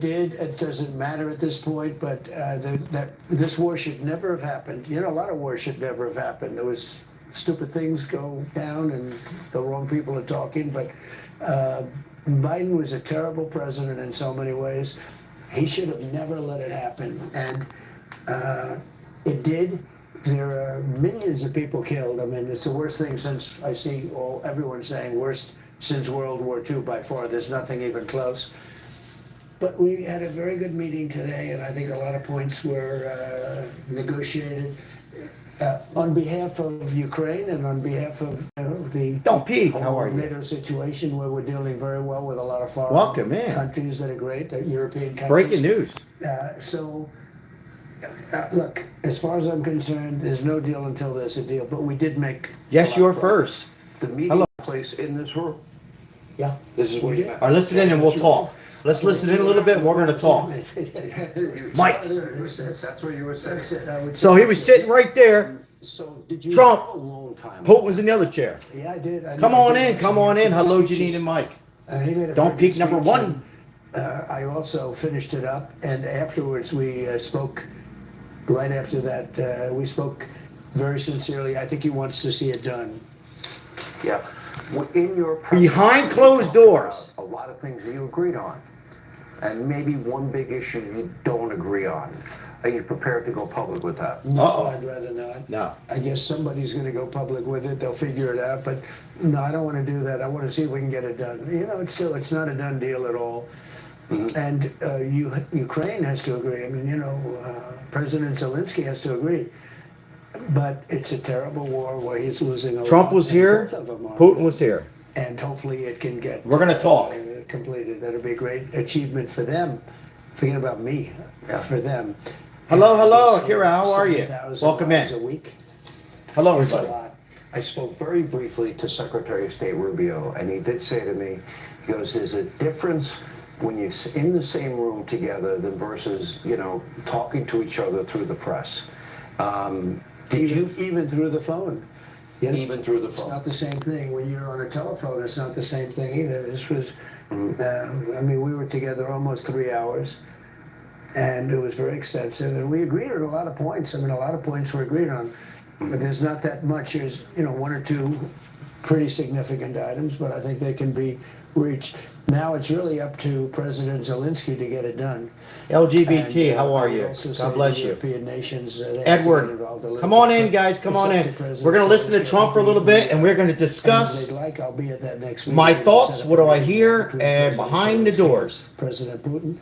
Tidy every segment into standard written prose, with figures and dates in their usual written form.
did. It doesn't matter at this point, but this war should never have happened. You know, a lot of wars should never have happened. There was stupid things go down, and the wrong people are talking. But Biden was a terrible president in so many ways. He should have never let it happen, and it did. There are millions of people killed. I mean, it's the worst thing since I see everyone saying worst since World War II by far. There's nothing even close. But we had a very good meeting today, and I think a lot of points were negotiated on behalf of Ukraine and on behalf of the NATO situation, where we're dealing very well with a lot of foreign countries that are great, European countries. Breaking news. Look, as far as I'm concerned, there's no deal until there's a deal. But we did make. Yes, you're first. The meeting took place in this room. Yeah. This is where you met. All right, listen in and we'll talk. Let's listen in a little bit and we're going to talk. Mike. That's what you were saying. So he was sitting right there. So did you Trump. a long time? Putin was in the other chair. Yeah, I did. Come on in. Come on in. Hello, Janine and Mike. Don't peek number one. I also finished it up, and afterwards we spoke. Right after that, we spoke very sincerely. I think he wants to see it done. Yeah. In your behind closed doors, a lot of things that you agreed on, and maybe one big issue you don't agree on. Are you prepared to go public with that? No, I'd rather not. No. I guess somebody's going to go public with it. They'll figure it out. But no, I don't want to do that. I want to see if we can get it done. You know, it's not a done deal at all. Mm-hmm. And Ukraine has to agree. I mean, you know, President Zelensky has to agree. But it's a terrible war where he's losing a lot. Trump was here. Putin was here. And hopefully it can get We're going to talk. Completed. That'll be a great achievement for them. Forget about me. Yeah. For them. Hello, Akira. How are you? Welcome in. A week. Hello, That's everybody. A lot. I spoke very briefly to Secretary of State Rubio, and he did say to me, he goes, "There's a difference when you're in the same room together than versus, you know, talking to each other through the press." Even through the phone. You know, even through the phone. It's not the same thing. When you're on a telephone, it's not the same thing either. This was, I mean, we were together almost 3 hours, and it was very extensive, and we agreed on a lot of points. I mean, a lot of points were agreed on, but there's not that much. There's, you know, one or two pretty significant items, but I think they can be reached. Now it's really up to President Zelensky to get it done. LGBT, how are you? God bless you. European nations, Edward, come on in, guys. Come on in. We're going to listen to Trump for a little bit, and we're going to discuss I'll be at that next meeting. my thoughts, what do I hear, and behind the doors. President Putin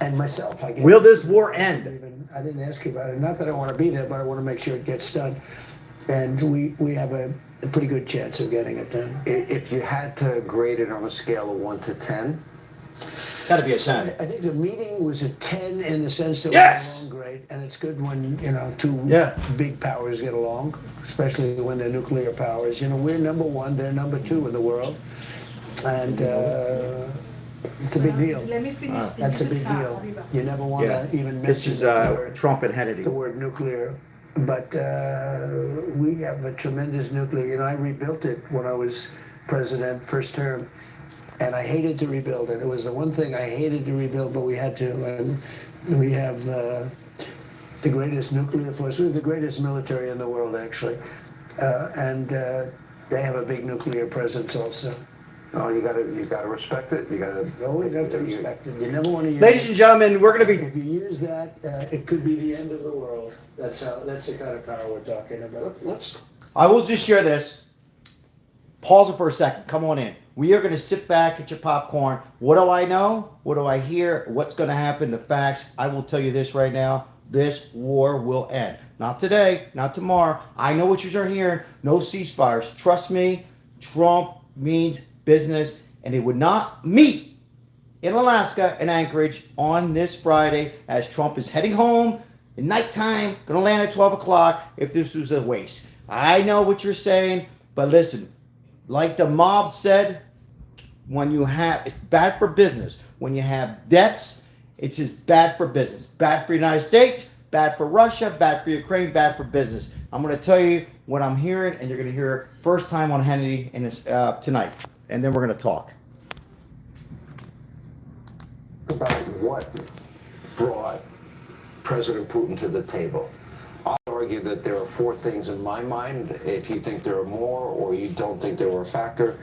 and myself. I guess. Will this war end? I didn't ask you about it. Not that I want to be there, but I want to make sure it gets done. And we have a pretty good chance of getting it done. If you had to grade it on a scale of 1 to 10, got to be a 10. I think the meeting was a 10 in the sense that we yes! got along great, and it's good when, you know, two big powers get along, especially when they're nuclear powers. You know, we're number one, they're number two in the world, and it's a big deal. Let me finish. That's a big deal. You never want to even mention this is Trump and Hannity. The word nuclear. But we have a tremendous nuclear. You know, I rebuilt it when I was president, first term, and I hated to rebuild it. It was the one thing I hated to rebuild, but we had to. And we have the greatest nuclear force. We have the greatest military in the world, actually, and they have a big nuclear presence also. Oh, you gotta respect it. You gotta always have to respect it. You never want to use Ladies and gentlemen, we're going to be. If you use that, it could be the end of the world. That's the kind of power we're talking about. I will just share this. Pause it for a second. Come on in. We are going to sit back, get your popcorn. What do I know? What do I hear? What's going to happen? The facts. I will tell you this right now. This war will end. Not today, not tomorrow. I know what you're hearing. No ceasefires. Trust me, Trump means business, and they would not meet in Alaska and Anchorage on this Friday as Trump is heading home at nighttime, going to land at 12 o'clock if this was a waste. I know what you're saying, but listen, like the mob said, when you have, it's bad for business. When you have deaths, it's just bad for business. Bad for the United States, bad for Russia, bad for Ukraine, bad for business. I'm going to tell you what I'm hearing, and you're going to hear first time on Hannity in this, tonight. And then we're going to talk. about what brought President Putin to the table. I'll argue that there are 4 things in my mind. If you think there are more or you don't think they were a factor,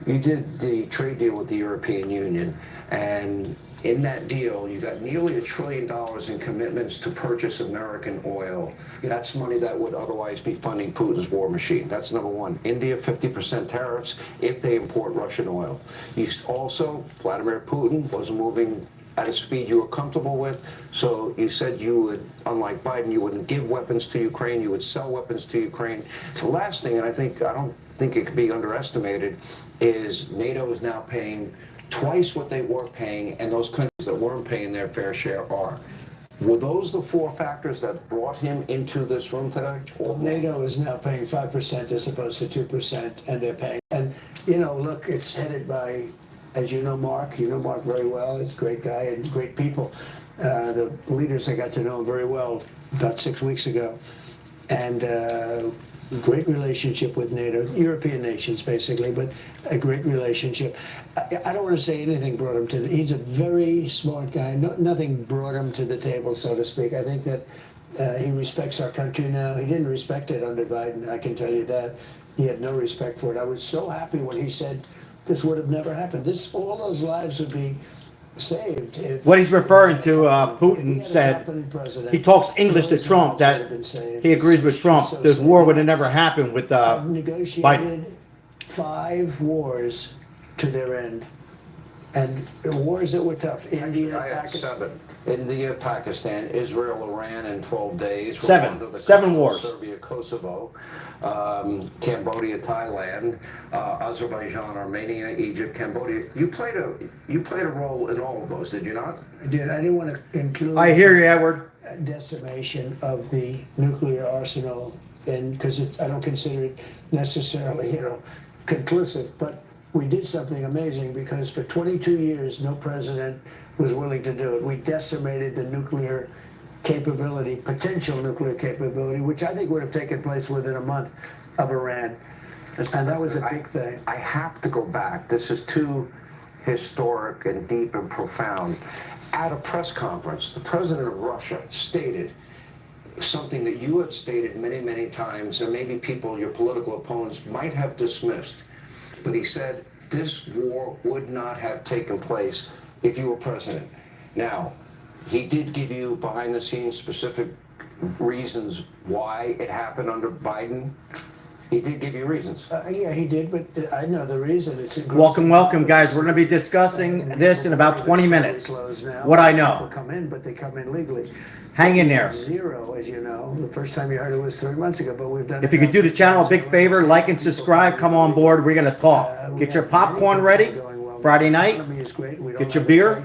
you did the trade deal with the European Union, and in that deal, you got nearly $1 trillion in commitments to purchase American oil. That's money that would otherwise be funding Putin's war machine. That's number one. India, 50% tariffs if they import Russian oil. Also, Vladimir Putin wasn't moving at a speed you were comfortable with, so you said you would, unlike Biden, you wouldn't give weapons to Ukraine, you would sell weapons to Ukraine. The last thing, and I don't think it could be underestimated, is NATO is now paying twice what they were paying, and those countries that weren't paying their fair share are. Were those the 4 factors that brought him into this room today? Well, NATO is now paying 5% as opposed to 2%, and they're paying. And, you know, look, it's headed by, as you know Mark very well. He's a great guy and great people. The leaders, I got to know him very well about 6 weeks ago. And great relationship with NATO, European nations basically, but a great relationship. I don't want to say anything brought him to, he's a very smart guy. Nothing brought him to the table, so to speak. I think that he respects our country now. He didn't respect it under Biden, I can tell you that. He had no respect for it. I was so happy when he said this would have never happened. All those lives would be saved. What he's referring to, Putin said, he talks English to Trump, that he agrees with Trump. This war would have never happened with Biden. Negotiated 5 wars to their end. And wars that were tough. India, I have 7. India, Pakistan, Israel, Iran in 12 days. 7 wars. Serbia, Kosovo, Cambodia, Thailand, Azerbaijan, Armenia, Egypt, Cambodia. You played a role in all of those, did you not? I did. I didn't want to include. I hear you, Edward. Decimation of the nuclear arsenal, and because I don't consider it necessarily, conclusive, but we did something amazing because for 22 years, no president was willing to do it. We decimated the nuclear capability, potential nuclear capability, which I think would have taken place within a month of Iran. And that was a big thing. I have to go back. This is too historic and deep and profound. At a press conference, the president of Russia stated something that you had stated many, many times, and maybe people, your political opponents, might have dismissed. But he said this war would not have taken place if you were president. Now, he did give you behind-the-scenes specific reasons why it happened under Biden. He did give you reasons. Yeah, he did, but I know the reason. It's Welcome, guys. We're going to be discussing this in about 20 minutes. What I know. People come in, but they come in legally. Hang in there. 0, as you know. The first time you heard it was 3 months ago, but we've done. If you could do the channel a big favor, like and subscribe. Come on board. We're going to talk. Get your popcorn ready. Friday night. Get your beer,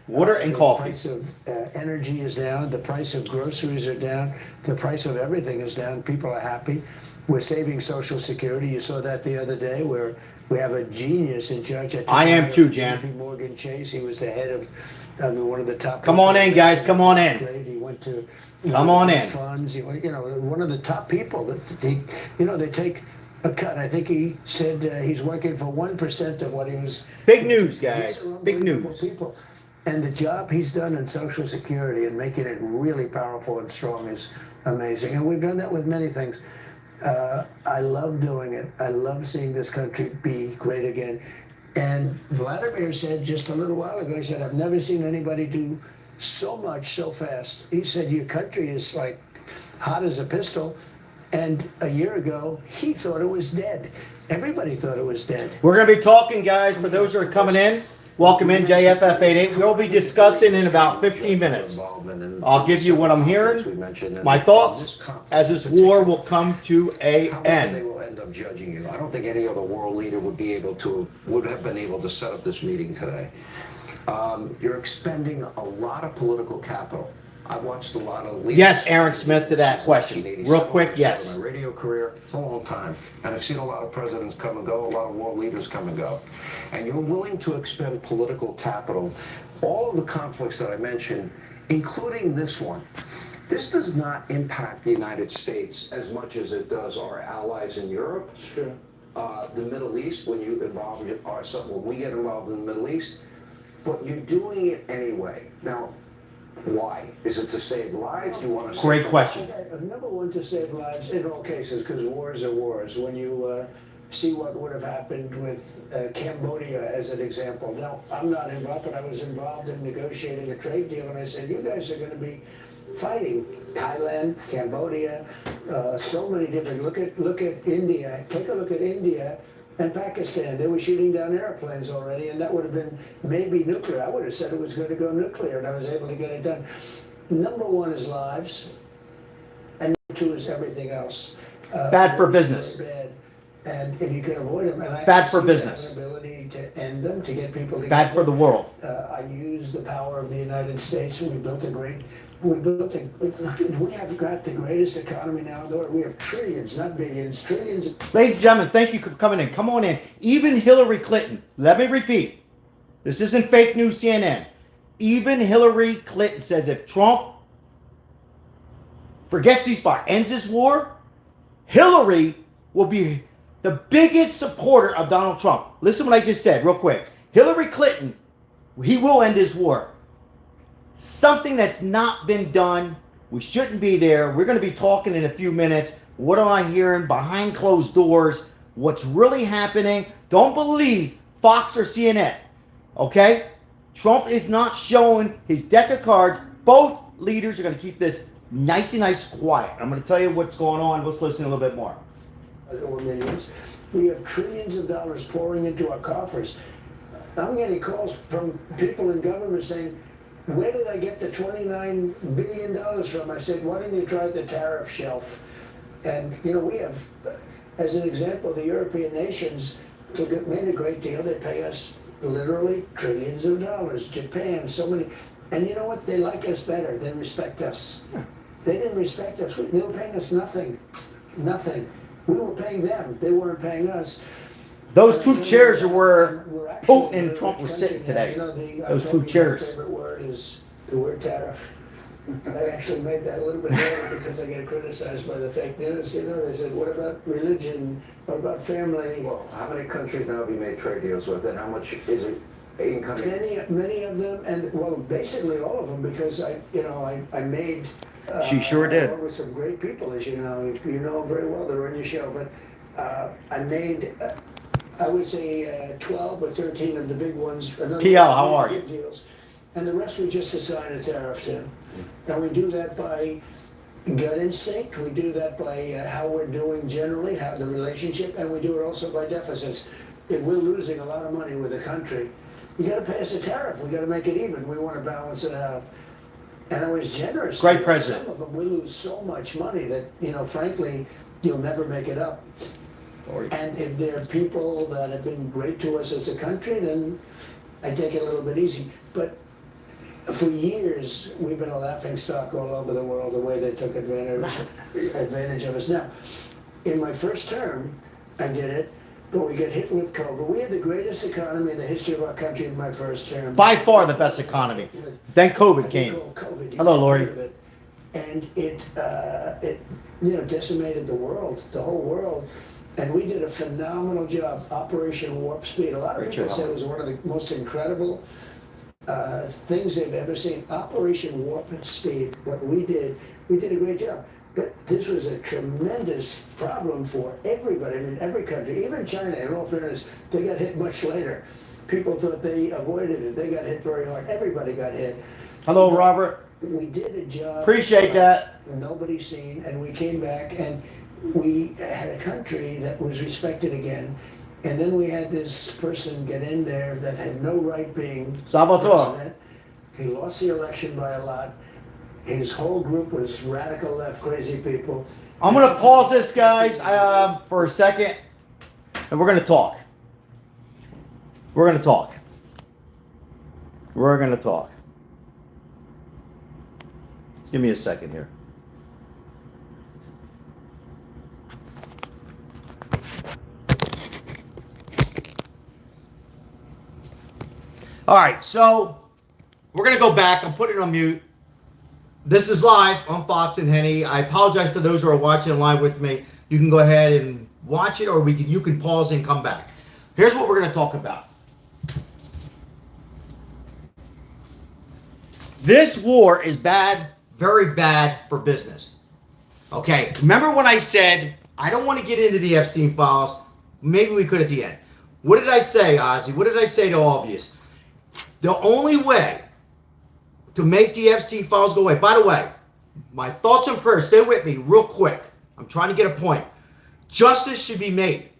water, and coffee. The price of energy is down. The price of groceries are down. The price of everything is down. People are happy. We're saving Social Security. You saw that the other day, where we have a genius in charge. I am too, Jan. JP Morgan Chase. He was the head of, one of the top. Come on in, guys. Come on in. He went to. Come on in. Funds. One of the top people. That they take a cut. I think he said he's working for 1% of what he was. Big news, guys. Big news. People. And the job he's done in Social Security and making it really powerful and strong is amazing. And we've done that with many things. I love doing it. I love seeing this country be great again. And Vladimir said just a little while ago, he said, I've never seen anybody do so much so fast. He said, your country is like hot as a pistol. And a year ago, he thought it was dead. Everybody thought it was dead. We're going to be talking, guys, for those who are coming in. Welcome in, JFF88. We'll be discussing in about 15 minutes. I'll give you what I'm hearing, my thoughts, as this war will come to a end. They will end up judging you. I don't think any other world leader would have been able to set up this meeting today. You're expending a lot of political capital. I've watched a lot of leaders. Yes, Aaron Smith, to that question. Real quick, yes. My radio career, it's a long time. And I've seen a lot of presidents come and go, a lot of world leaders come and go. And you're willing to expend political capital. All of the conflicts that I mentioned, including this one, this does not impact the United States as much as it does our allies in Europe. Sure. The Middle East, when we get involved in the Middle East, but you're doing it anyway. Now, why? Is it to save lives? Do you want to Great save question. Number one, to save lives in all cases, because wars are wars. When you see what would have happened with Cambodia as an example. Now, I'm not involved, but I was involved in negotiating a trade deal, and I said, you guys are going to be fighting Thailand, Cambodia, so many different. Look at India. Take a look at India and Pakistan. They were shooting down airplanes already, and that would have been maybe nuclear. I would have said it was going to go nuclear, and I was able to get it done. Number one is lives, and number two is everything else. Bad for business. Bad. And if you can avoid them, and I Bad for see business. an ability to end them, to get people together. Bad for the world. I use the power of the United States. We have got the greatest economy now in the world. We have trillions, not billions, trillions. Ladies and gentlemen, thank you for coming in. Come on in. Even Hillary Clinton, let me repeat, this isn't fake news CNN. Even Hillary Clinton says if Trump forgets ceasefire, ends this war, Hillary will be the biggest supporter of Donald Trump. Listen to what I just said real quick. Hillary Clinton, he will end his war. Something that's not been done. We shouldn't be there. We're going to be talking in a few minutes. What am I hearing behind closed doors? What's really happening? Don't believe Fox or CNN. Okay? Trump is not showing his deck of cards. Both leaders are going to keep this nice quiet. I'm going to tell you what's going on. Let's listen a little bit more. Or millions. We have trillions of dollars pouring into our coffers. I'm getting calls from people in government saying, where did I get the $29 billion from? I said, why didn't you try the tariff shelf? And, we have, as an example, the European nations made a great deal. They pay us literally trillions of dollars. Japan, so many. And you know what? They like us better. They respect us. They didn't respect us. They were paying us nothing. Nothing. We were paying them. They weren't paying us. Those two chairs are where Putin and Trump were sitting today. Those two chairs. My favorite word is the word tariff. I actually made that a little bit earlier because I get criticized by the fake news. They said, what about religion? What about family? Well, how many countries now have you made trade deals with, and how much is it incoming? Many of them, and well, basically all of them, because I made. She sure did. With some great people, as you know very well. They're on your show, but I made. I would say 12 or 13 of the big ones. PL, how are you? Deals. And the rest we just assign a tariff to. And we do that by gut instinct. We do that by how we're doing generally, how the relationship, and we do it also by deficits. If we're losing a lot of money with a country, you got to pay us a tariff. We got to make it even. We want to balance it out. And I was generous. Great president. Some of them, we lose so much money that, frankly, you'll never make it up. And if there are people that have been great to us as a country, then I take it a little bit easy. But for years, we've been a laughingstock all over the world, the way they took advantage of us. Now, in my first term, I did it, but we get hit with COVID. We had the greatest economy in the history of our country in my first term. By far the best economy. Then COVID came. Hello, Lori. And it decimated the world, the whole world. And we did a phenomenal job. Operation Warp Speed. A lot of people say it was one of the most incredible things they've ever seen. Operation Warp Speed. What we did a great job. But this was a tremendous problem for everybody. I mean, every country, even China, in all fairness, they got hit much later. People thought they avoided it. They got hit very hard. Everybody got hit. Hello, Robert. We did a job. Appreciate that. Nobody's seen, and we came back, and we had a country that was respected again. And then we had this person get in there that had no right being president. He lost the election by a lot. His whole group was radical left, crazy people. I'm going to pause this, guys, for a second, and we're going to talk. We're going to talk. We're going to talk. Just give me a second here. All right, so we're going to go back. I'm putting it on mute. This is live on Fox and Henny. I apologize for those who are watching live with me. You can go ahead and watch it, or you can pause and come back. Here's what we're going to talk about. This war is bad, very bad for business. Okay, remember when I said I don't want to get into the Epstein files? Maybe we could at the end. What did I say, Ozzy? What did I say to all of you? The only way to make the Epstein files go away, by the way, my thoughts and prayers, stay with me real quick. I'm trying to get a point. Justice should be made.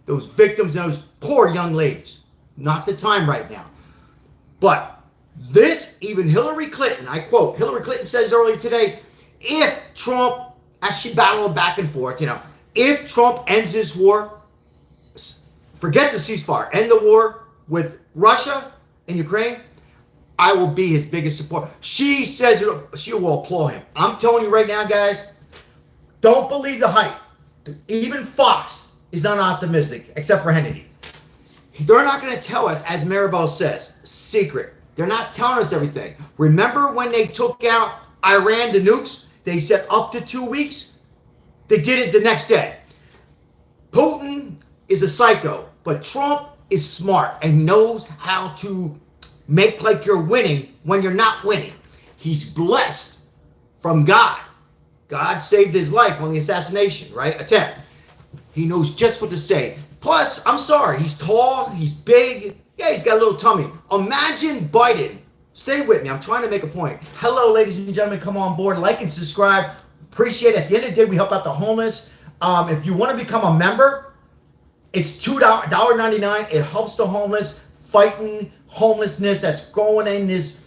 Those victims and those poor young ladies. Not the time right now. But this, even Hillary Clinton, I quote, Hillary Clinton says earlier today, if Trump, as she battled back and forth, if Trump ends this war, forget the ceasefire, end the war with Russia and Ukraine, I will be his biggest supporter. She says she will applaud him. I'm telling you right now, guys, don't believe the hype. Even Fox is not optimistic, except for Hannity. They're not going to tell us, as Maribel says, secret. They're not telling us everything. Remember when they took out Iran, the nukes? They said up to 2 weeks. They did it the next day. Putin is a psycho, but Trump is smart and knows how to make like you're winning when you're not winning. He's blessed from God. God saved his life on the assassination, right? Attempt. He knows just what to say. Plus, I'm sorry, he's tall, he's big. Yeah, he's got a little tummy. Imagine Biden. Stay with me. I'm trying to make a point. Hello, ladies and gentlemen. Come on board. Like and subscribe. Appreciate it. At the end of the day, we help out the homeless. If you want to become a member, it's $2.99. It helps the homeless fighting homelessness that's growing in this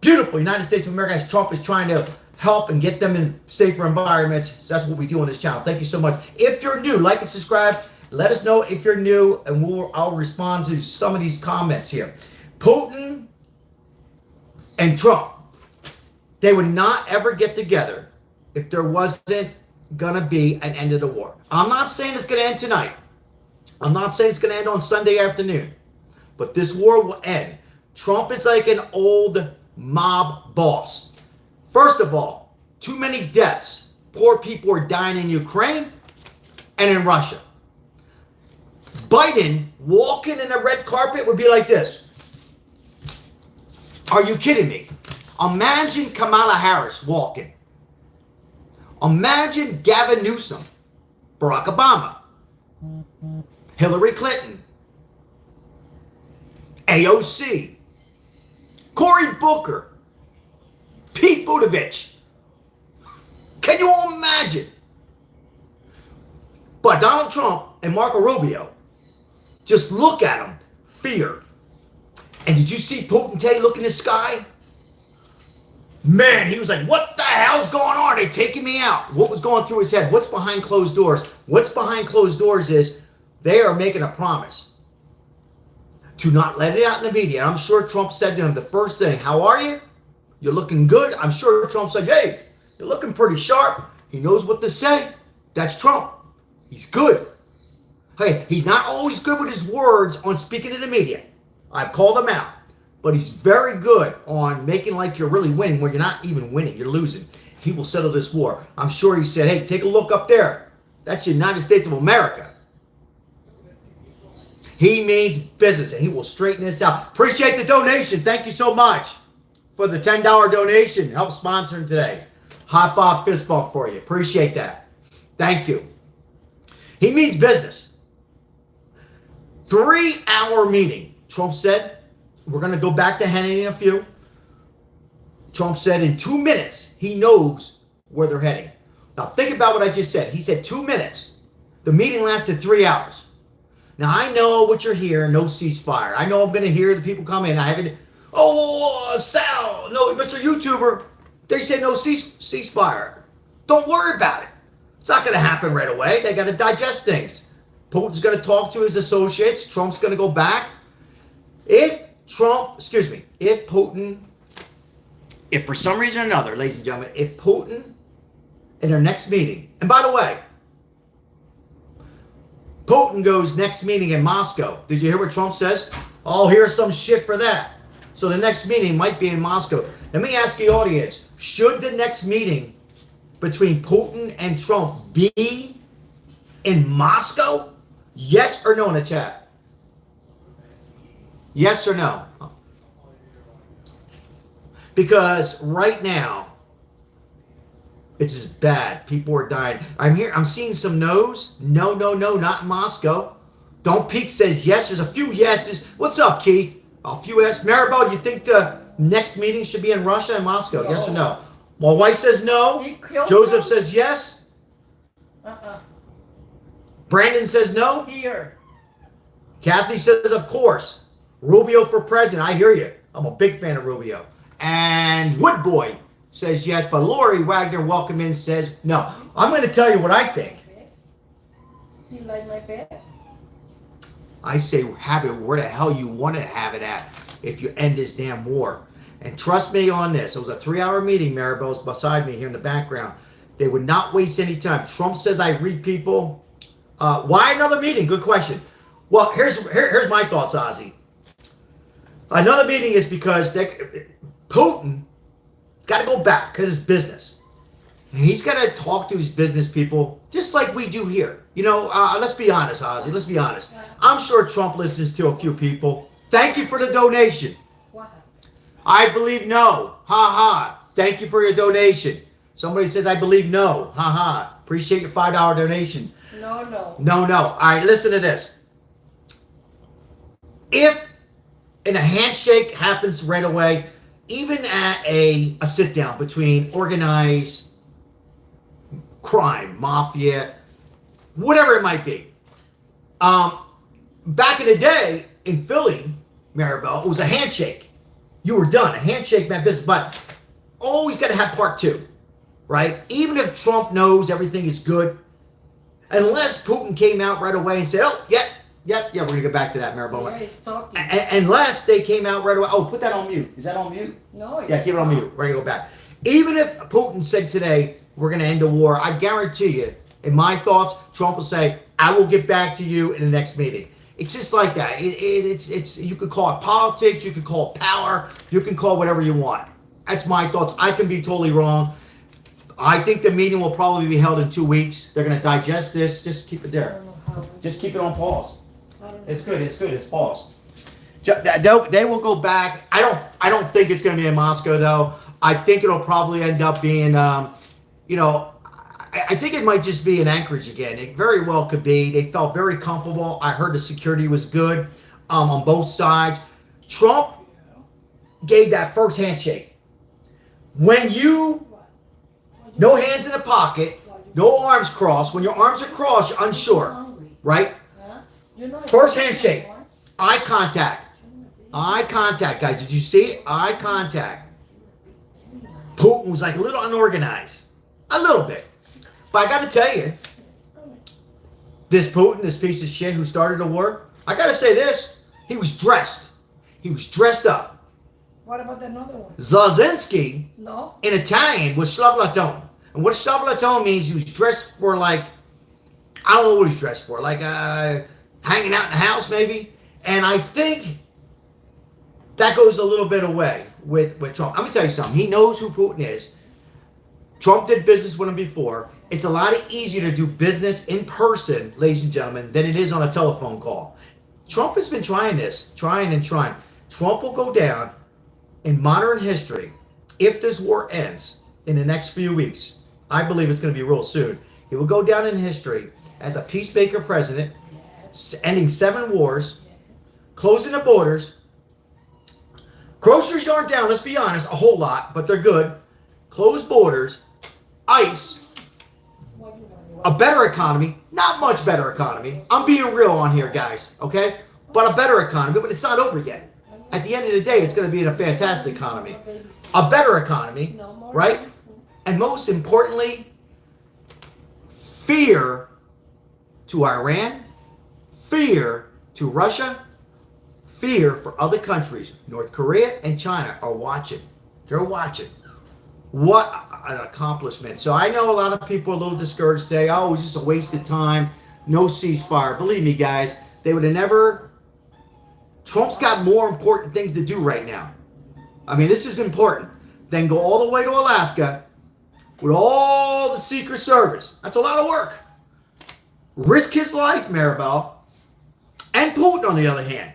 beautiful United States of America as Trump is trying to help and get them in safer environments. So that's what we do on this channel. Thank you so much. If you're new, like and subscribe. Let us know if you're new, and I'll respond to some of these comments here. Putin and Trump, they would not ever get together if there wasn't going to be an end of the war. I'm not saying it's going to end tonight. I'm not saying it's going to end on Sunday afternoon. But this war will end. Trump is like an old mob boss. First of all, too many deaths. Poor people are dying in Ukraine and in Russia. Biden walking in a red carpet would be like this. Are you kidding me? Imagine Kamala Harris walking. Imagine Gavin Newsom, Barack Obama, Hillary Clinton, AOC, Cory Booker, Pete Buttigieg. Can you all imagine? But Donald Trump and Marco Rubio, just look at them, fear. And did you see Putin today look in the sky? Man, he was like, what the hell's going on? They're taking me out. What was going through his head? What's behind closed doors? What's behind closed doors is they are making a promise to not let it out in the media. I'm sure Trump said to him the first thing, how are you? You're looking good. I'm sure Trump said, hey, you're looking pretty sharp. He knows what to say. That's Trump. He's good. Hey, he's not always good with his words on speaking to the media. I've called him out. But he's very good on making like you're really winning when you're not even winning. You're losing. He will settle this war. I'm sure he said, hey, take a look up there. That's the United States of America. He means business, and he will straighten this out. Appreciate the donation. Thank you so much for the $10 donation. Help sponsoring today. High five, fist bump for you. Appreciate that. Thank you. He means business. 3-hour meeting. Trump said, we're going to go back to Hannity in a few. Trump said in 2 minutes, he knows where they're heading. Now think about what I just said. He said 2 minutes. The meeting lasted 3 hours. Now I know what you're hearing, no ceasefire. I know I'm going to hear the people come in. I haven't, Sal, no, Mr. YouTuber, they say no ceasefire. Don't worry about it. It's not going to happen right away. They got to digest things. Putin's going to talk to his associates. Trump's going to go back. If for some reason or another, ladies and gentlemen, if Putin in their next meeting, and by the way, Putin goes next meeting in Moscow. Did you hear what Trump says? Oh, here's some shit for that. So the next meeting might be in Moscow. Let me ask the audience, should the next meeting between Putin and Trump be in Moscow? Yes or no in the chat? Yes or no? Because right now, it's as bad. People are dying. I'm seeing some no's. No, not in Moscow. Don't Peak says yes. There's a few yeses. What's up, Keith? A few yeses. Maribel, you think the next meeting should be in Russia and Moscow? No. Yes or no? My wife says no. Joseph says yes. Brandon says no. Here. Kathy says of course. Rubio for president. I hear you. I'm a big fan of Rubio. And Woodboy says yes, but Lori Wagner, welcome in, says no. I'm going to tell you what I think. You like my bed? I say have it where the hell you want to have it at if you end this damn war. And trust me on this. It was a 3-hour meeting. Maribel's beside me here in the background. They would not waste any time. Trump says I read people. Why another meeting? Good question. Well, here's my thoughts, Ozzy. Another meeting is because Putin got to go back because it's business. And he's got to talk to his business people just like we do here. You know, let's be honest, Ozzy. Let's be honest. I'm sure Trump listens to a few people. Thank you for the donation. What? I believe no. Ha ha. Thank you for your donation. Somebody says I believe no. Ha ha. Appreciate your $5 donation. No. No. All right, listen to this. If a handshake happens right away, even at a sit down between organized crime, mafia, whatever it might be. Back in the day in Philly, Maribel, it was a handshake. You were done. A handshake meant business, but always got to have part two, right? Even if Trump knows everything is good, unless Putin came out right away and said, oh, yeah, we're going to get back to that, Maribel. Yeah, he's talking. Unless they came out right away. Oh, put that on mute. Is that on mute? No. Yeah, keep it on mute. We're going to go back. Even if Putin said today, we're going to end the war, I guarantee you, in my thoughts, Trump will say, I will get back to you in the next meeting. It's just like that. It's you could call it politics, you could call it power, you can call it whatever you want. That's my thoughts. I can be totally wrong. I think the meeting will probably be held in 2 weeks. They're going to digest this. Just keep it there. Just keep it on pause. It's good. It's paused. They will go back. I don't think it's going to be in Moscow though. I think it'll probably end up being, I think it might just be in Anchorage again. It very well could be. They felt very comfortable. I heard the security was good on both sides. Trump gave that first handshake. When you, no hands in the pocket, no arms crossed. When your arms are crossed, you're unsure, right? First handshake, eye contact. Eye contact, guys. Did you see it? Eye contact. Putin was like a little unorganized. A little bit. But I got to tell you, this Putin, this piece of shit who started the war, I got to say this, he was dressed. He was dressed up. What about another one? Zelensky, No. in Italian, was slavlatone. And what slavlatone means, he was dressed for like, I don't know what he's dressed for, like hanging out in the house maybe. And I think that goes a little bit away with Trump. Let me tell you something. He knows who Putin is. Trump did business with him before. It's a lot easier to do business in person, ladies and gentlemen, than it is on a telephone call. Trump has been trying this, trying and trying. Trump will go down in modern history if this war ends in the next few weeks. I believe it's going to be real soon. He will go down in history as a peacemaker president, ending 7 wars, closing the borders. Groceries aren't down, let's be honest, a whole lot, but they're good. Closed borders, ICE, a better economy, not much better economy. I'm being real on here, guys, okay? But a better economy, but it's not over yet. At the end of the day, it's going to be in a fantastic economy. A better economy, right? And most importantly, fear to Iran, fear to Russia, fear for other countries. North Korea and China are watching. They're watching. What an accomplishment. So I know a lot of people are a little discouraged today. Oh, it's just a waste of time. No ceasefire. Believe me, guys, they would have never. Trump's got more important things to do right now. I mean, this is important. Then go all the way to Alaska with all the Secret Service. That's a lot of work. Risk his life, Maribel. And Putin, on the other hand.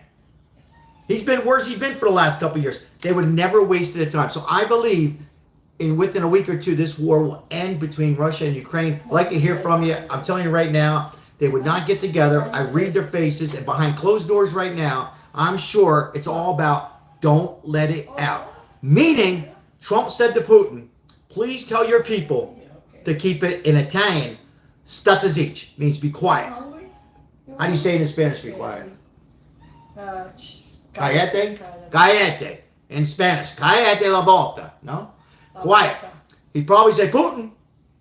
Where's he been for the last couple of years? They would never wasted a time. So I believe within a week or two, this war will end between Russia and Ukraine. I'd like to hear from you. I'm telling you right now, they would not get together. I read their faces, and behind closed doors right now, I'm sure it's all about don't let it out. Meaning, Trump said to Putin, please tell your people to keep it in Italian. State zitti, means be quiet. How do you say it in Spanish, be quiet? Cállate? Cállate. In Spanish. Cállate la boca. No? Quiet. He'd probably say, Putin,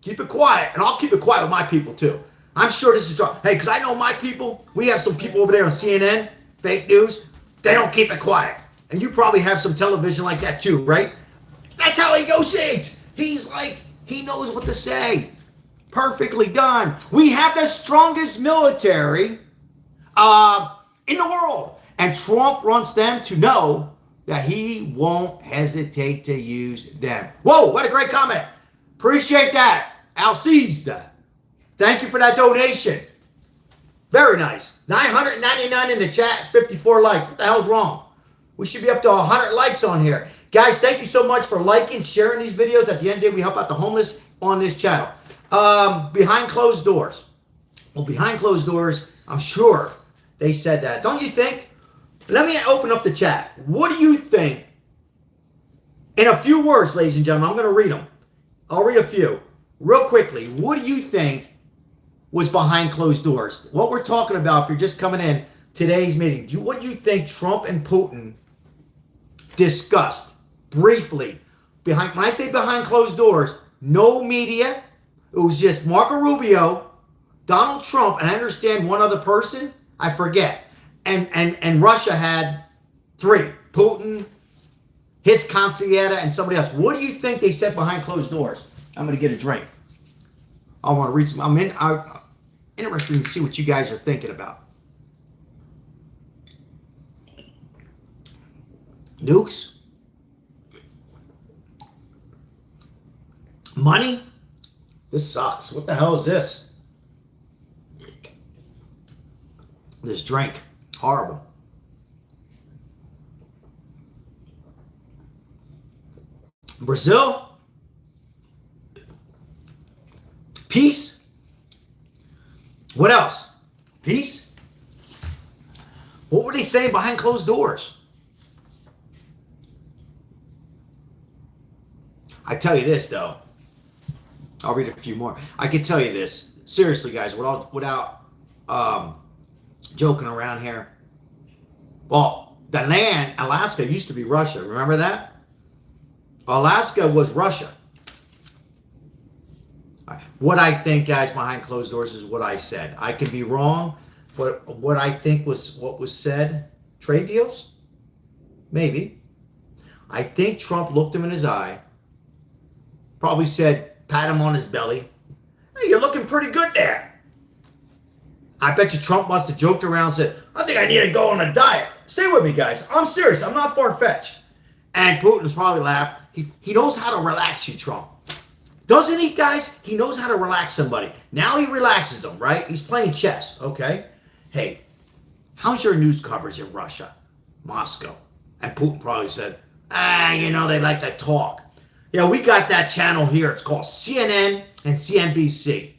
keep it quiet. And I'll keep it quiet with my people, too. I'm sure this is wrong. Hey, because I know my people, we have some people over there on CNN, fake news, they don't keep it quiet. And you probably have some television like that, too, right? That's how he negotiates. He's like, he knows what to say. Perfectly done. We have the strongest military in the world. And Trump wants them to know that he won't hesitate to use them. Whoa, what a great comment. Appreciate that. Alcista. Thank you for that donation. Very nice. 999 in the chat, 54 likes. What the hell's wrong? We should be up to 100 likes on here. Guys, thank you so much for liking, sharing these videos. At the end of the day, we help out the homeless on this channel. Behind closed doors. Well, behind closed doors, I'm sure they said that. Don't you think? Let me open up the chat. What do you think? In a few words, ladies and gentlemen, I'm going to read them. I'll read a few. Real quickly, what do you think was behind closed doors? What we're talking about, if you're just coming in, today's meeting, what do you think Trump and Putin discussed briefly? When I say behind closed doors, no media. It was just Marco Rubio, Donald Trump, and I understand one other person, I forget. And Russia had 3. Putin, his consigliere, and somebody else. What do you think they said behind closed doors? I'm going to get a drink. I want to read some. I'm interested to see what you guys are thinking about. Nukes? Money? This sucks. What the hell is this? This drink. Horrible. Brazil? Peace? What else? Peace? What were they saying behind closed doors? I tell you this, though. I'll read a few more. I can tell you this. Seriously, guys, without joking around here. Well, the land, Alaska, used to be Russia. Remember that? Alaska was Russia. What I think, guys, behind closed doors is what I said. I can be wrong, but what I think was what was said, trade deals? Maybe. I think Trump looked him in his eye, probably said, pat him on his belly. Hey, you're looking pretty good there. I bet you Trump must have joked around and said, I think I need to go on a diet. Stay with me, guys. I'm serious. I'm not far-fetched. And Putin's probably laughed. He knows how to relax you, Trump. Doesn't he, guys? He knows how to relax somebody. Now he relaxes them, right? He's playing chess, okay? Hey, how's your news coverage in Russia? Moscow. And Putin probably said, they like to talk. Yeah, we got that channel here. It's called CNN and CNBC.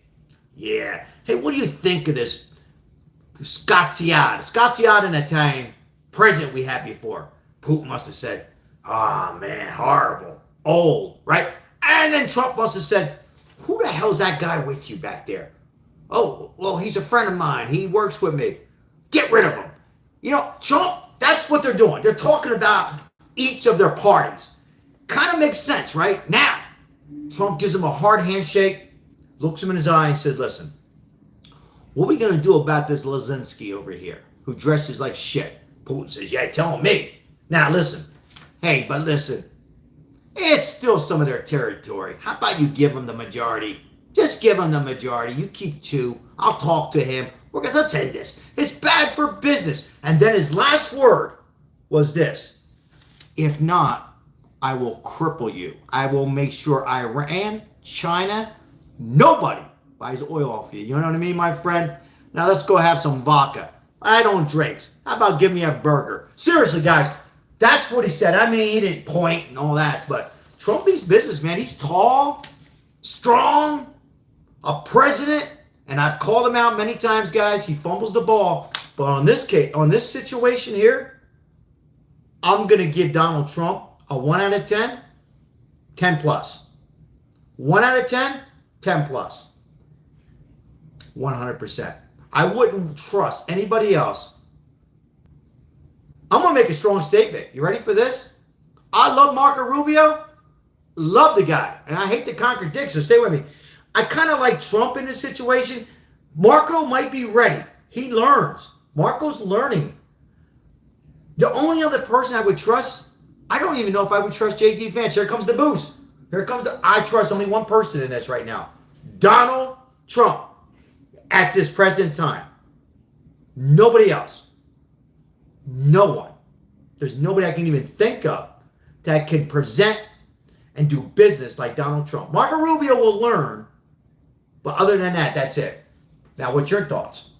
Yeah. Hey, what do you think of this Scazziad in Italian president we had before? Putin must have said, man, horrible, old, right? And then Trump must have said, who the hell's that guy with you back there? Oh, well, he's a friend of mine. He works with me. Get rid of him. Trump, that's what they're doing. They're talking about each of their parties. Kind of makes sense, right? Now, Trump gives him a hard handshake, looks him in his eye and says, listen, what are we going to do about this Lazinski over here who dresses like shit? Putin says, yeah, tell me. Now, listen. Hey, but listen. It's still some of their territory. How about you give them the majority? Just give them the majority. You keep 2. I'll talk to him. Let's end this. It's bad for business. And then his last word was this. If not, I will cripple you. I will make sure Iran, China, nobody buys oil off you. You know what I mean, my friend? Now let's go have some vodka. I don't drink. How about give me a burger? Seriously, guys, that's what he said. I mean, he didn't point and all that, but Trump means business, man. He's tall, strong, a president, and I've called him out many times, guys. He fumbles the ball. But on this case, on this situation here, I'm going to give Donald Trump a 1 out of 10, 10 plus. 1 out of 10, 10 plus. 100%. I wouldn't trust anybody else. I'm going to make a strong statement. You ready for this? I love Marco Rubio. Love the guy. And I hate to contradict, so stay with me. I kind of like Trump in this situation. Marco might be ready. He learns. Marco's learning. The only other person I would trust, I don't even know if I would trust J.D. Vance. Here comes the boost. I trust only one person in this right now. Donald Trump. At this present time. Nobody else. No one. There's nobody I can even think of that can present and do business like Donald Trump. Marco Rubio will learn, but other than that, that's it. Now, what's your thoughts?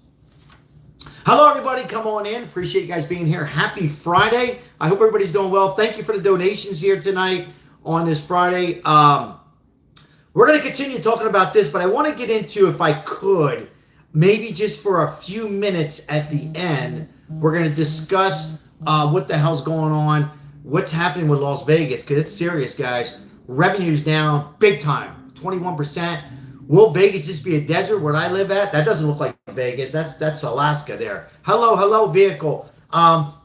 Hello, everybody. Come on in. Appreciate you guys being here. Happy Friday. I hope everybody's doing well. Thank you for the donations here tonight on this Friday. We're going to continue talking about this, but I want to get into, if I could, maybe just for a few minutes at the end, we're going to discuss what the hell's going on, what's happening with Las Vegas, because it's serious, guys. Revenue's down big time, 21%. Will Vegas just be a desert where I live at? That doesn't look like Vegas. That's Alaska there. Hello, vehicle.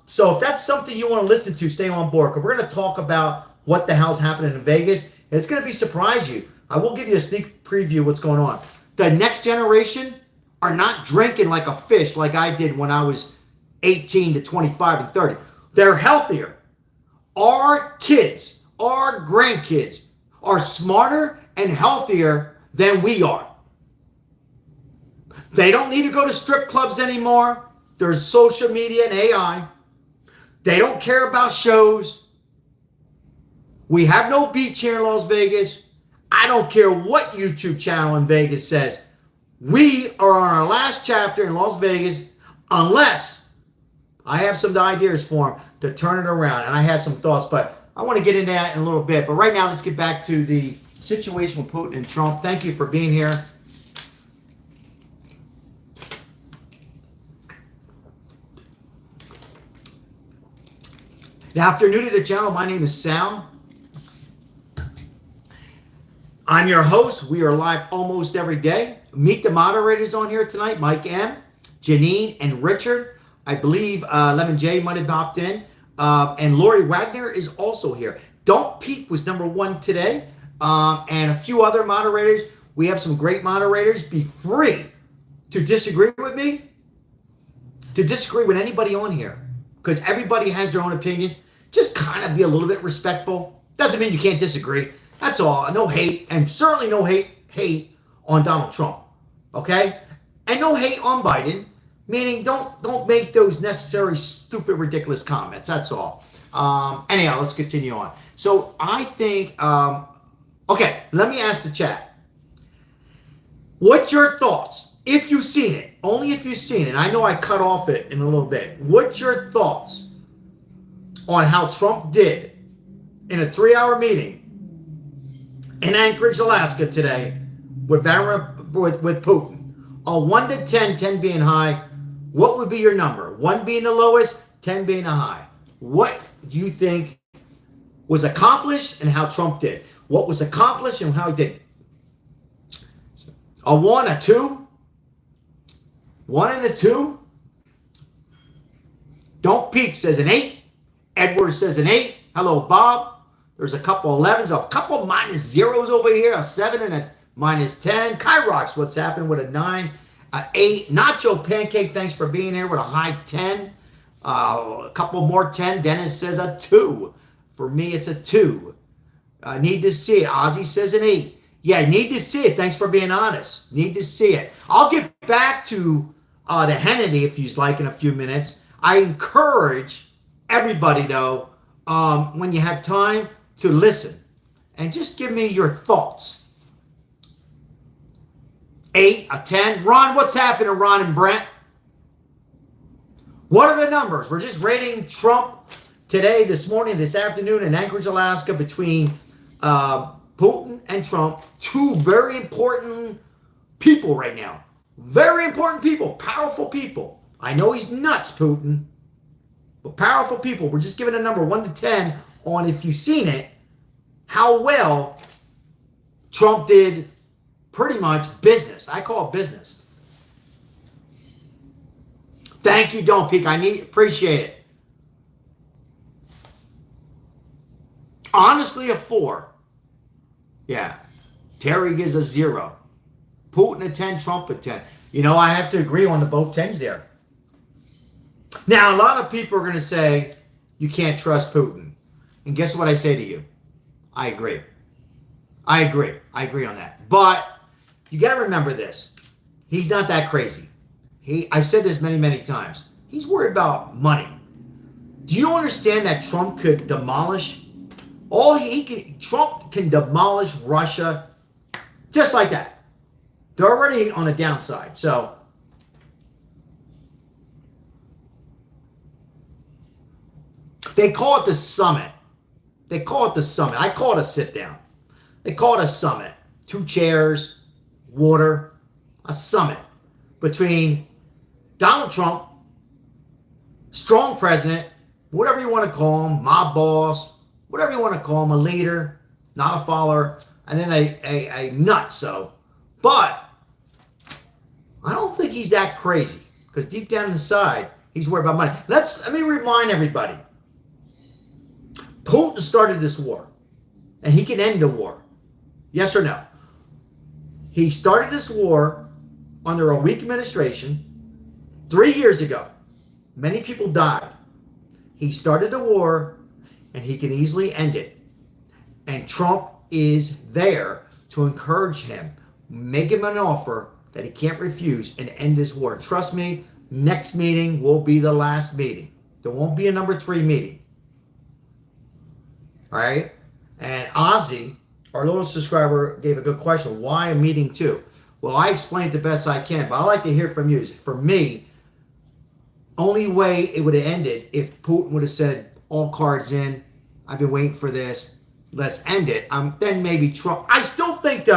So if that's something you want to listen to, stay on board, because we're going to talk about what the hell's happening in Vegas. And it's going to surprise you. I will give you a sneak preview of what's going on. The next generation are not drinking like a fish like I did when I was 18 to 25 and 30. They're healthier. Our kids, our grandkids are smarter and healthier than we are. They don't need to go to strip clubs anymore. There's social media and AI. They don't care about shows. We have no beach here in Las Vegas. I don't care what YouTube channel in Vegas says. We are on our last chapter in Las Vegas unless I have some ideas for them to turn it around. And I had some thoughts, but I want to get into that in a little bit. But right now, let's get back to the situation with Putin and Trump. Thank you for being here. Now, if you're new to the channel, my name is Sal. I'm your host. We are live almost every day. Meet the moderators on here tonight, Mike M., Janine, and Richard. I believe Lemon J might have popped in. And Lori Wagner is also here. Don't Peek was #1 today. And a few other moderators. We have some great moderators. Be free to disagree with me, to disagree with anybody on here, because everybody has their own opinions. Just kind of be a little bit respectful. Doesn't mean you can't disagree. That's all. No hate, and certainly no hate on Donald Trump. Okay? And no hate on Biden, meaning don't make those necessary stupid, ridiculous comments. That's all. Anyhow, let's continue on. So I think, okay, let me ask the chat. What's your thoughts? If you've seen it, only if you've seen it. I know I cut off it in a little bit. What's your thoughts on how Trump did in a 3-hour meeting in Anchorage, Alaska today with Putin? On 1 to 10, 10 being high, what would be your number? 1 being the lowest, 10 being the high. What do you think was accomplished and how Trump did? What was accomplished and how he did? A 1, a 2? 1 and a 2? Don't Peek says an 8. Edward says an 8. Hello, Bob. There's a couple 11s, a couple -0s over here, a 7 and a -10. Kyrox, what's happening with a 9, a 8. Nacho Pancake, thanks for being here with a high 10. A couple more 10. Dennis says a 2. For me, it's a 2. Need to see it. Ozzy says an 8. Yeah, need to see it. Thanks for being honest. Need to see it. I'll get back to the Hannity if you like in a few minutes. I encourage everybody, though, when you have time, to listen and just give me your thoughts. 8, a 10. Ron, what's happening, Ron and Brent? What are the numbers? We're just rating Trump today, this morning, this afternoon in Anchorage, Alaska, between Putin and Trump. Two very important people right now. Very important people, powerful people. I know he's nuts, Putin, but powerful people. We're just giving a number 1 to 10 on, if you've seen it, how well Trump did pretty much business. I call it business. Thank you, Don't Peek. Appreciate it. Honestly, a 4. Yeah. Terry gives a 0. Putin a 10, Trump a 10. You know, I have to agree on the both 10s there. Now, a lot of people are going to say, you can't trust Putin. And guess what I say to you? I agree. I agree on that. But you got to remember this. He's not that crazy. I said this many, many times. He's worried about money. Do you understand that Trump could demolish Trump can demolish Russia just like that. They're already on the downside. So they call it the summit. I call it a sit down. They call it a summit. 2 chairs, water, a summit between Donald Trump, strong president, whatever you want to call him, mob boss, whatever you want to call him, a leader, not a follower, and then a nutso. But I don't think he's that crazy, because deep down inside, he's worried about money. Let me remind everybody. Putin started this war, and he can end the war. Yes or no? He started this war under a weak administration 3 years ago. Many people died. He started the war, and he can easily end it. And Trump is there to encourage him, make him an offer that he can't refuse, and end this war. Trust me, next meeting will be the last meeting. There won't be a number 3 meeting. All right? And Ozzy, our little subscriber, gave a good question. Why a meeting 2? Well, I explained the best I can, but I'd like to hear from you. For me, only way it would have ended if Putin would have said, all cards in, I've been waiting for this, let's end it. Then maybe Trump. I still think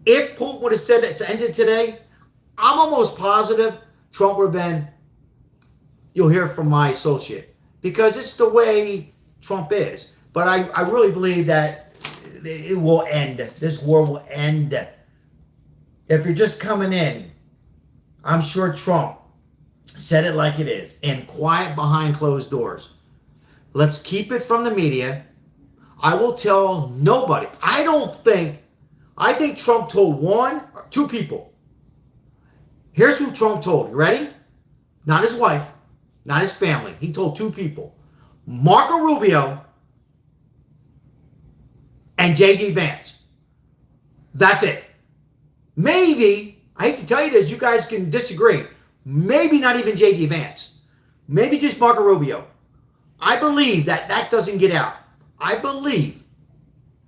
if Putin would have said it's ended today, I'm almost positive Trump would have been, you'll hear from my associate. Because it's the way Trump is. But I really believe that it will end. This war will end. If you're just coming in, I'm sure Trump said it like it is, and quiet behind closed doors. Let's keep it from the media. I will tell nobody. I think Trump told 1 or 2 people. Here's who Trump told. You ready? Not his wife, not his family. He told 2 people. Marco Rubio and J.D. Vance. That's it. Maybe, I hate to tell you this, you guys can disagree. Maybe not even J.D. Vance. Maybe just Marco Rubio. I believe that doesn't get out. I believe,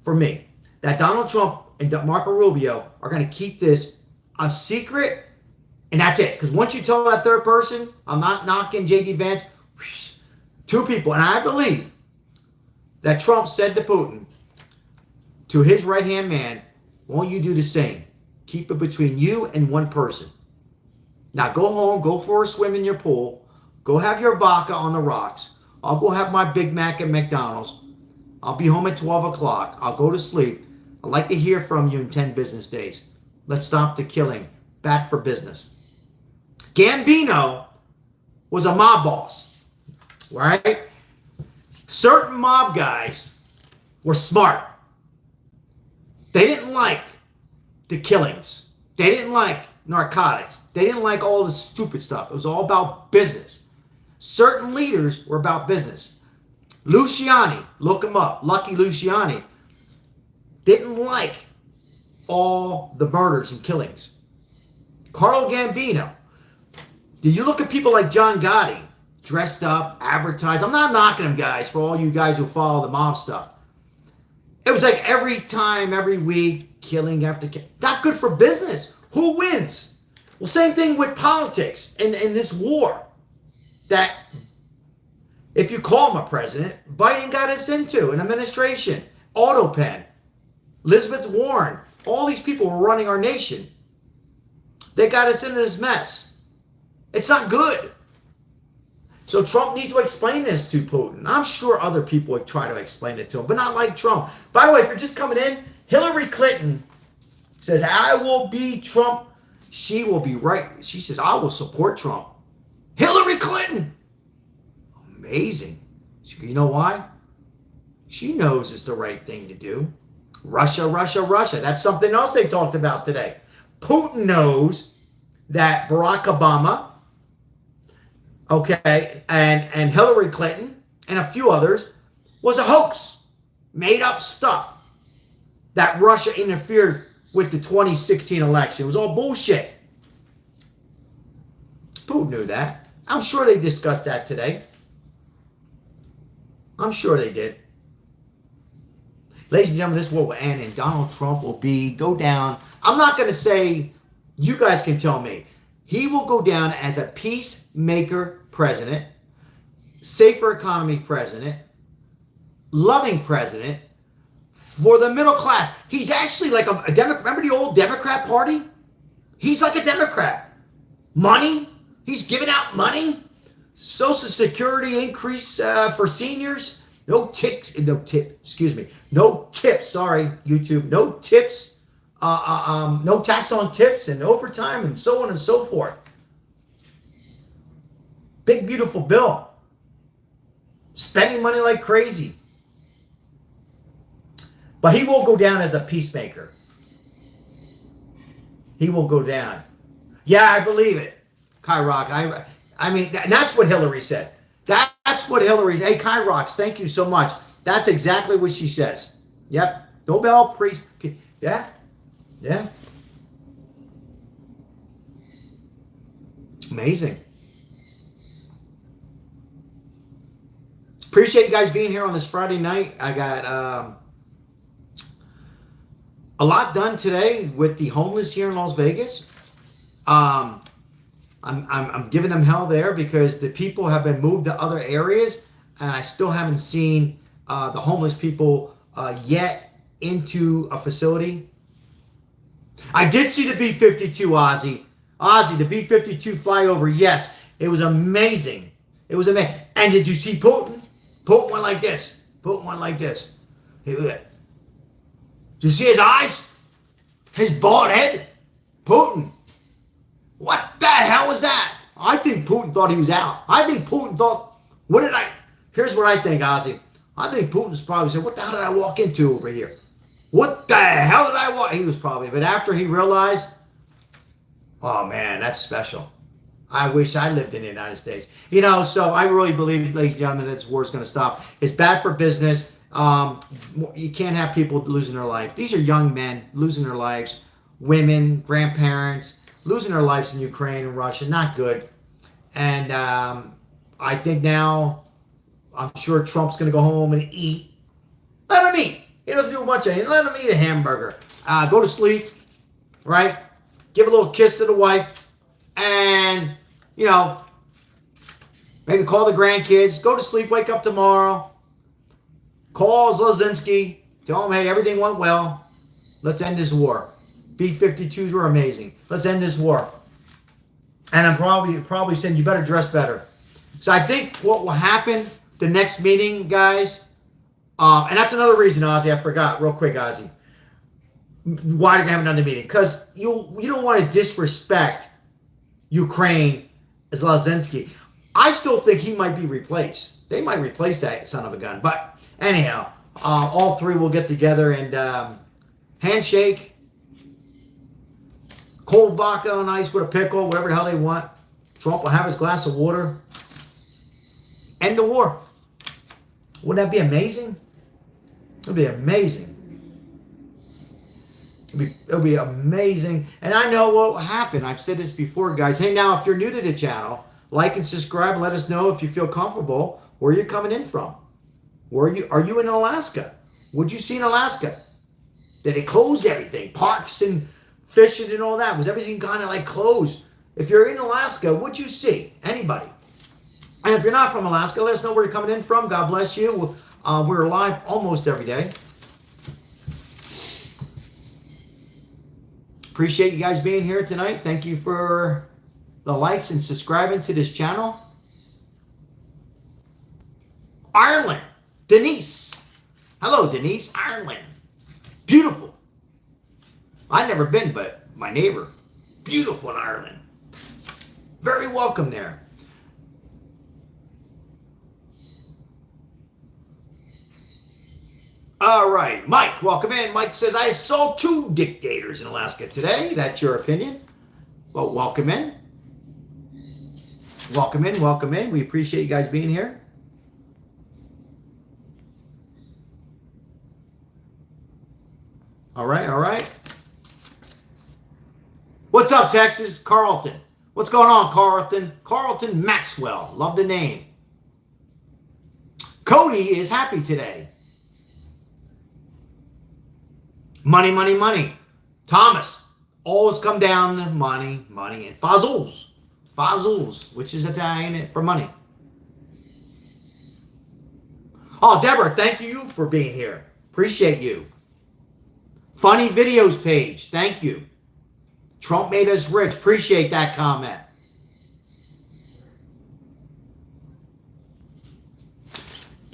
for me, that Donald Trump and Marco Rubio are going to keep this a secret, and that's it. Because once you tell that third person, I'm not knocking J.D. Vance, 2 people. And I believe that Trump said to Putin, to his right-hand man, won't you do the same? Keep it between you and 1 person. Now go home, go for a swim in your pool, go have your vodka on the rocks. I'll go have my Big Mac at McDonald's. I'll be home at 12 o'clock. I'll go to sleep. I'd like to hear from you in 10 business days. Let's stop the killing. Bat for business. Gambino was a mob boss, right? Certain mob guys were smart. They didn't like the killings. They didn't like narcotics. They didn't like all the stupid stuff. It was all about business. Certain leaders were about business. Luciani, look him up, Lucky Luciani, didn't like all the murders and killings. Carlo Gambino. Did you look at people like John Gotti, dressed up, advertised? I'm not knocking them, guys, for all you guys who follow the mob stuff. It was like every time, every week, killing after killing. Not good for business. Who wins? Well, same thing with politics and this war that, if you call him a president, Biden got us into an administration, auto pen, Elizabeth Warren, all these people were running our nation. They got us into this mess. It's not good. So Trump needs to explain this to Putin. I'm sure other people would try to explain it to him, but not like Trump. By the way, if you're just coming in, Hillary Clinton says, I will be Trump. She will be right. She says, I will support Trump. Hillary Clinton. Amazing. You know why? She knows it's the right thing to do. Russia, Russia, Russia. That's something else they talked about today. Putin knows that Barack Obama, okay, and Hillary Clinton and a few others was a hoax. Made up stuff. That Russia interfered with the 2016 election. It was all bullshit. Putin knew that. I'm sure they discussed that today. I'm sure they did. Ladies and gentlemen, this war will end and Donald Trump will go down. I'm not going to say, you guys can tell me. He will go down as a peacemaker president, safer economy president, loving president for the middle class. He's actually like a Democrat. Remember the old Democrat Party? He's like a Democrat. Money. He's giving out money. Social Security increase for seniors. No tips. No tips. Sorry, YouTube. No tips. No tax on tips and overtime and so on and so forth. Big beautiful bill. Spending money like crazy. But he will go down as a peacemaker. He will go down. Yeah, I believe it. Kai Rock. I mean, that's what Hillary said. That's what Hillary. Hey, Kai Rocks, thank you so much. That's exactly what she says. Yep. Nobel Prize. Yeah. Yeah. Amazing. Appreciate you guys being here on this Friday night. I got a lot done today with the homeless here in Las Vegas. I'm giving them hell there because the people have been moved to other areas, and I still haven't seen the homeless people yet into a facility. I did see the B-52, Ozzy. Ozzy, the B-52 flyover, yes. It was amazing. It was amazing. And did you see Putin? Putin went like this. Putin went like this. Did you see his eyes? His bald head? Putin. What the hell was that? I think Putin thought he was out. I think Putin thought, here's what I think, Ozzy. I think Putin's probably said, what the hell did I walk into over here? What the hell did I walk? He was probably, but after he realized, oh man, that's special. I wish I lived in the United States. You know, so I really believe, ladies and gentlemen, that this war is going to stop. It's bad for business. You can't have people losing their life. These are young men losing their lives, women, grandparents, losing their lives in Ukraine and Russia. Not good. And I think now, I'm sure Trump's going to go home and eat. Let him eat. He doesn't do much of anything. Let him eat a hamburger. Go to sleep, right? Give a little kiss to the wife. And, you know, maybe call the grandkids. Go to sleep. Wake up tomorrow. Call Zelensky. Tell him, hey, everything went well. Let's end this war. B-52s were amazing. Let's end this war. And I'm probably saying you better dress better. So I think what will happen the next meeting, guys, and that's another reason, Ozzy, I forgot real quick, Ozzy, why they're going to have another meeting. Because you don't want to disrespect Ukraine as Zelensky. I still think he might be replaced. They might replace that son of a gun. But anyhow, all three will get together and handshake, cold vodka on ice with a pickle, whatever the hell they want. Trump will have his glass of water. End the war. Wouldn't that be amazing? It would be amazing. It'll be amazing. And I know what will happen. I've said this before, guys. Hey, now, if you're new to the channel, like and subscribe. Let us know if you feel comfortable where you're coming in from. Are you in Alaska? What'd you see in Alaska? Did they close everything? Parks and fishing and all that? Was everything kind of like closed? If you're in Alaska, what'd you see? Anybody? And if you're not from Alaska, let us know where you're coming in from. God bless you. We're live almost every day. Appreciate you guys being here tonight. Thank you for the likes and subscribing to this channel. Ireland, Denise. Hello, Denise. Ireland. Beautiful. I've never been, but my neighbor. Beautiful in Ireland. Very welcome there. All right, Mike, welcome in. Mike says, I saw 2 dictators in Alaska today. That's your opinion. Well, welcome in. Welcome in, welcome in. We appreciate you guys being here. All right, all right. What's up, Texas? Carlton. What's going on, Carlton? Carlton Maxwell. Love the name. Cody is happy today. Money, money, money. Thomas. Always come down to money, money, and fazols. Fazols, which is Italian for money. Oh, Deborah, thank you for being here. Appreciate you. Funny videos page. Thank you. Trump made us rich. Appreciate that comment.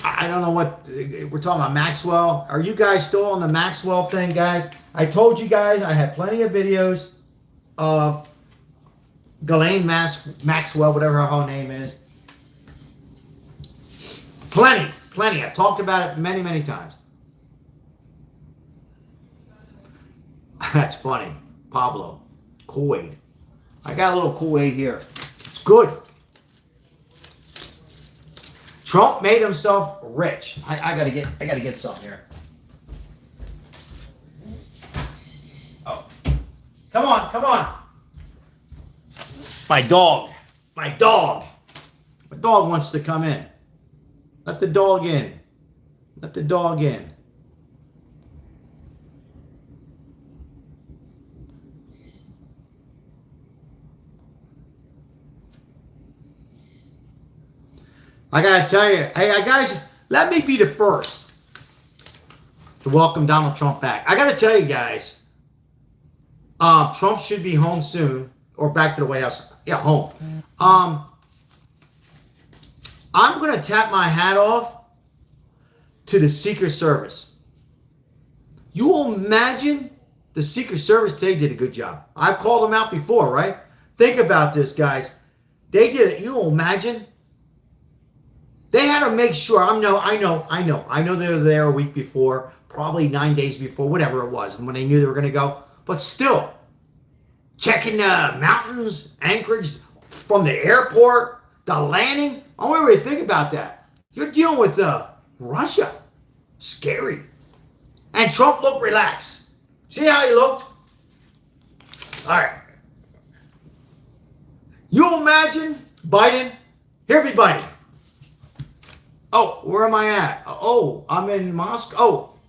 I don't know what we're talking about. Maxwell. Are you guys still on the Maxwell thing, guys? I told you guys I had plenty of videos of Ghislaine Maxwell, whatever her whole name is. Plenty. I've talked about it many, many times. That's funny. Pablo. Kool-Aid. I got a little Kool-Aid here. It's good. Trump made himself rich. I gotta get something here. Oh. Come on. My dog. My dog wants to come in. Let the dog in. Let the dog in. I gotta tell you, hey guys, let me be the first to welcome Donald Trump back. I gotta tell you guys, Trump should be home soon, or back to the White House. Yeah, home. I'm gonna tap my hat off to the Secret Service. You will imagine the Secret Service today did a good job. I've called them out before, right? Think about this, guys. They did it. You will imagine. They had to make sure. I know they were there a week before, probably 9 days before, whatever it was, when they knew they were going to go. But still, checking the mountains, Anchorage, from the airport, the landing. I want everybody to think about that. You're dealing with Russia. Scary. And Trump looked relaxed. See how he looked? All right. You imagine Biden? Here, everybody. Oh, where am I at? Oh, I'm in Moscow. Oh,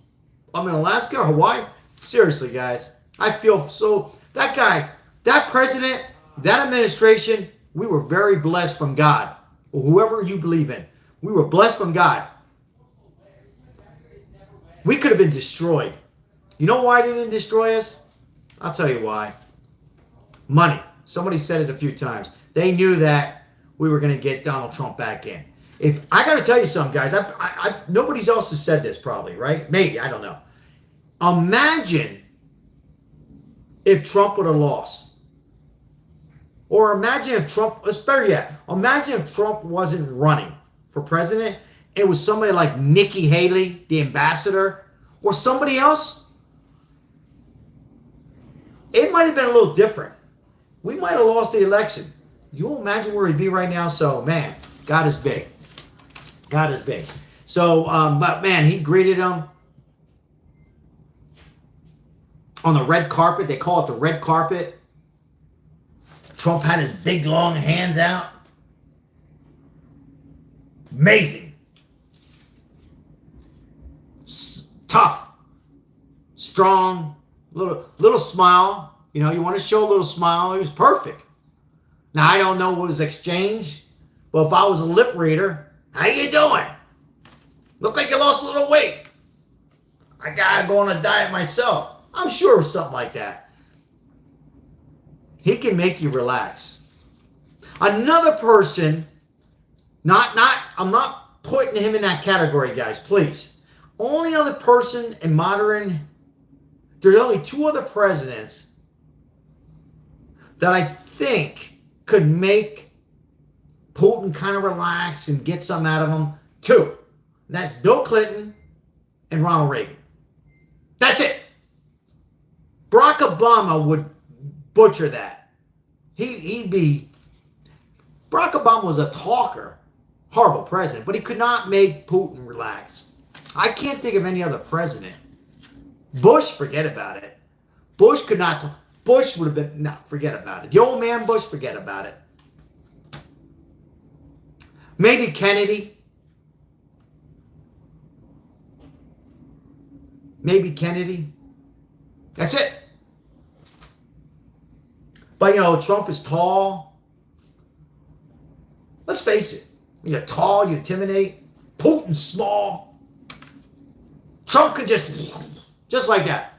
I'm in Alaska or Hawaii? Seriously, guys. I feel so... That guy, that president, that administration, we were very blessed from God. Or whoever you believe in. We were blessed from God. We could have been destroyed. You know why they didn't destroy us? I'll tell you why. Money. Somebody said it a few times. They knew that we were going to get Donald Trump back in. If I got to tell you something, guys, nobody else has said this probably, right? Maybe, I don't know. Imagine if Trump would have lost. Or imagine if Trump, it's better yet, imagine if Trump wasn't running for president. It was somebody like Nikki Haley, the ambassador, or somebody else. It might have been a little different. We might have lost the election. You'll imagine where he'd be right now. So, man, God is big. God is big. So, but man, he greeted him on the red carpet. They call it the red carpet. Trump had his big, long hands out. Amazing. Tough. Strong. Little smile. You know, you want to show a little smile. He was perfect. Now, I don't know what was exchanged, but if I was a lip reader, how you doing? Look like you lost a little weight. I gotta go on a diet myself. I'm sure it was something like that. He can make you relax. Another person, I'm not putting him in that category, guys, please. Only other person in modern, there's only 2 other presidents that I think could make Putin kind of relax and get something out of him. 2. And that's Bill Clinton and Ronald Reagan. That's it. Barack Obama would butcher that. He'd be... Barack Obama was a talker. Horrible president. But he could not make Putin relax. I can't think of any other president. Bush, forget about it. Bush could not... Bush would have been... No, forget about it. The old man Bush, forget about it. Maybe Kennedy. Maybe Kennedy. That's it. But, you know, Trump is tall. Let's face it. You're tall, you intimidate. Putin's small. Trump could just like that.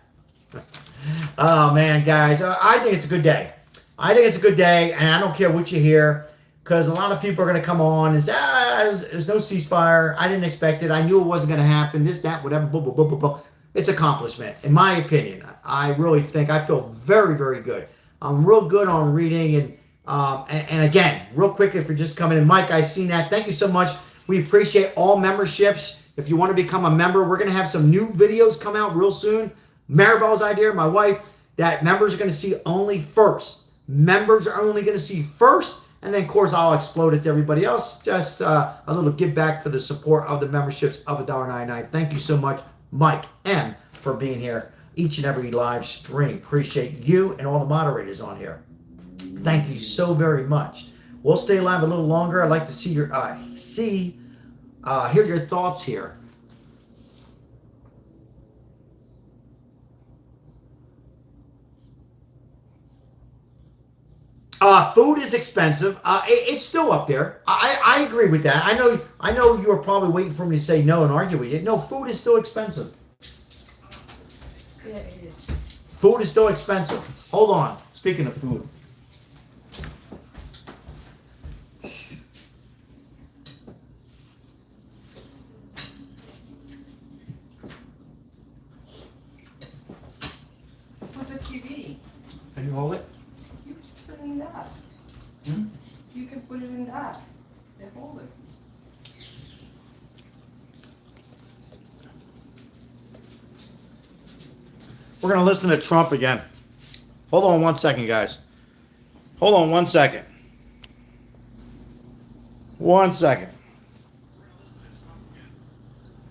Oh, man, guys. I think it's a good day. I think it's a good day, and I don't care what you hear, because a lot of people are going to come on and say, there's no ceasefire. I didn't expect it. I knew it wasn't going to happen. This, that, whatever, blah, blah, blah, blah, blah. It's accomplishment. In my opinion, I really think I feel very, very good. I'm real good on reading. And again, real quick, if you're just coming in, Mike, I seen that. Thank you so much. We appreciate all memberships. If you want to become a member, we're going to have some new videos come out real soon. Maribel's idea, my wife, that members are going to see only first. Members are only going to see first. And then, of course, I'll explode it to everybody else. Just a little give back for the support of the memberships of $1.99. Thank you so much, Mike M, for being here each and every live stream. Appreciate you and all the moderators on here. Thank you so very much. We'll stay live a little longer. I'd like to see your hear your thoughts here. Food is expensive. It's still up there. I agree with that. I know you were probably waiting for me to say no and argue with you. No, food is still expensive. Yeah, it is. Food is still expensive. Hold on. Speaking of food. Put the TV. Can you hold it? You can put it in that. You can put it in that. And hold it. We're going to listen to Trump again. Hold on 1 second, guys. Hold on 1 second. 1 second.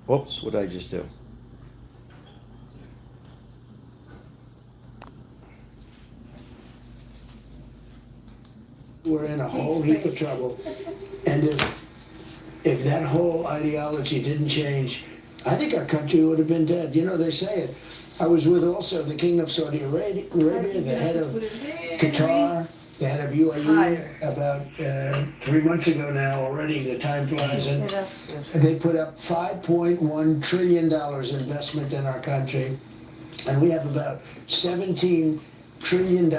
Whoops, what did I just do? We're in a whole heap of trouble. And if that whole ideology didn't change, I think our country would have been dead. You know, they say it. I was with also the King of Saudi Arabia, the head of Qatar, the head of UAE, about 3 months ago now already. The time flies. And they put up $5.1 trillion investment in our country. And we have about $17 trillion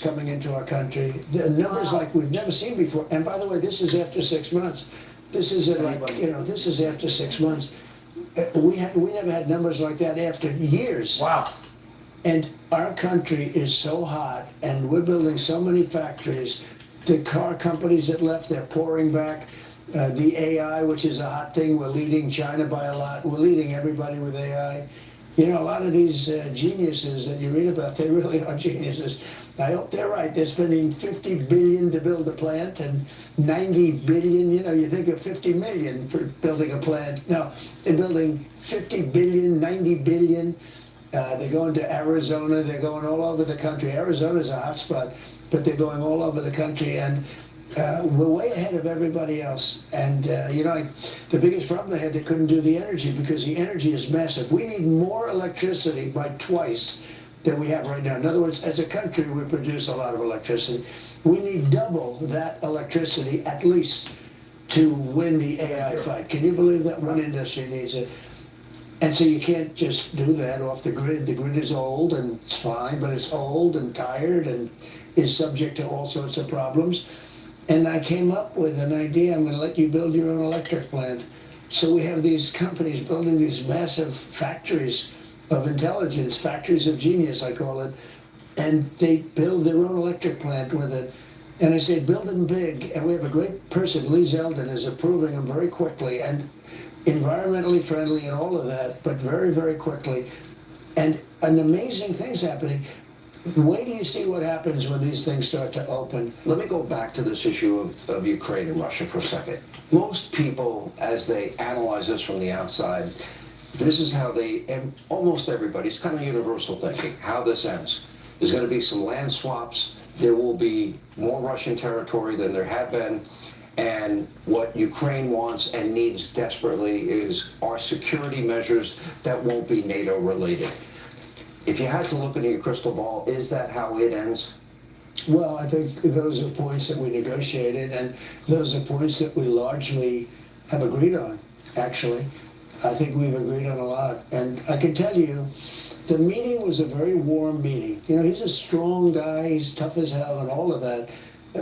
coming into our country. The numbers like we've never seen before. And by the way, this is after 6 months. This is this is after 6 months. We never had numbers like that after years. Wow. And our country is so hot, and we're building so many factories. The car companies that left, they're pouring back. The AI, which is a hot thing, we're leading China by a lot. We're leading everybody with AI. You know, a lot of these geniuses that you read about, they really are geniuses. I hope they're right. They're spending $50 billion to build a plant and $90 billion. You know, you think of $50 million for building a plant. No, they're building $50 billion, $90 billion. They're going to Arizona. They're going all over the country. Arizona's a hot spot, but they're going all over the country. And we're way ahead of everybody else. And, you know, the biggest problem they had, they couldn't do the energy because the energy is massive. We need more electricity by twice that we have right now. In other words, as a country, we produce a lot of electricity. We need double that electricity at least to win the AI fight. Can you believe that one industry needs it? And so you can't just do that off the grid. The grid is old and it's fine, but it's old and tired and is subject to all sorts of problems. And I came up with an idea. I'm going to let you build your own electric plant. So we have these companies building these massive factories of intelligence, factories of genius, I call it, and they build their own electric plant with it. And I say, build them big. And we have a great person, Lee Zeldin, is approving them very quickly and environmentally friendly and all of that, but very, very quickly. And an amazing thing's happening. Wait till you see what happens when these things start to open. Let me go back to this issue of Ukraine and Russia for a second. Most people, as they analyze this from the outside, this is how they, and almost everybody's kind of universal thinking, how this ends. There's going to be some land swaps. There will be more Russian territory than there had been. And what Ukraine wants and needs desperately is our security measures that won't be NATO related. If you had to look into your crystal ball, is that how it ends? Well, I think those are points that we negotiated, and those are points that we largely have agreed on, actually. I think we've agreed on a lot. And I can tell you, the meeting was a very warm meeting. You know, he's a strong guy, he's tough as hell and all of that.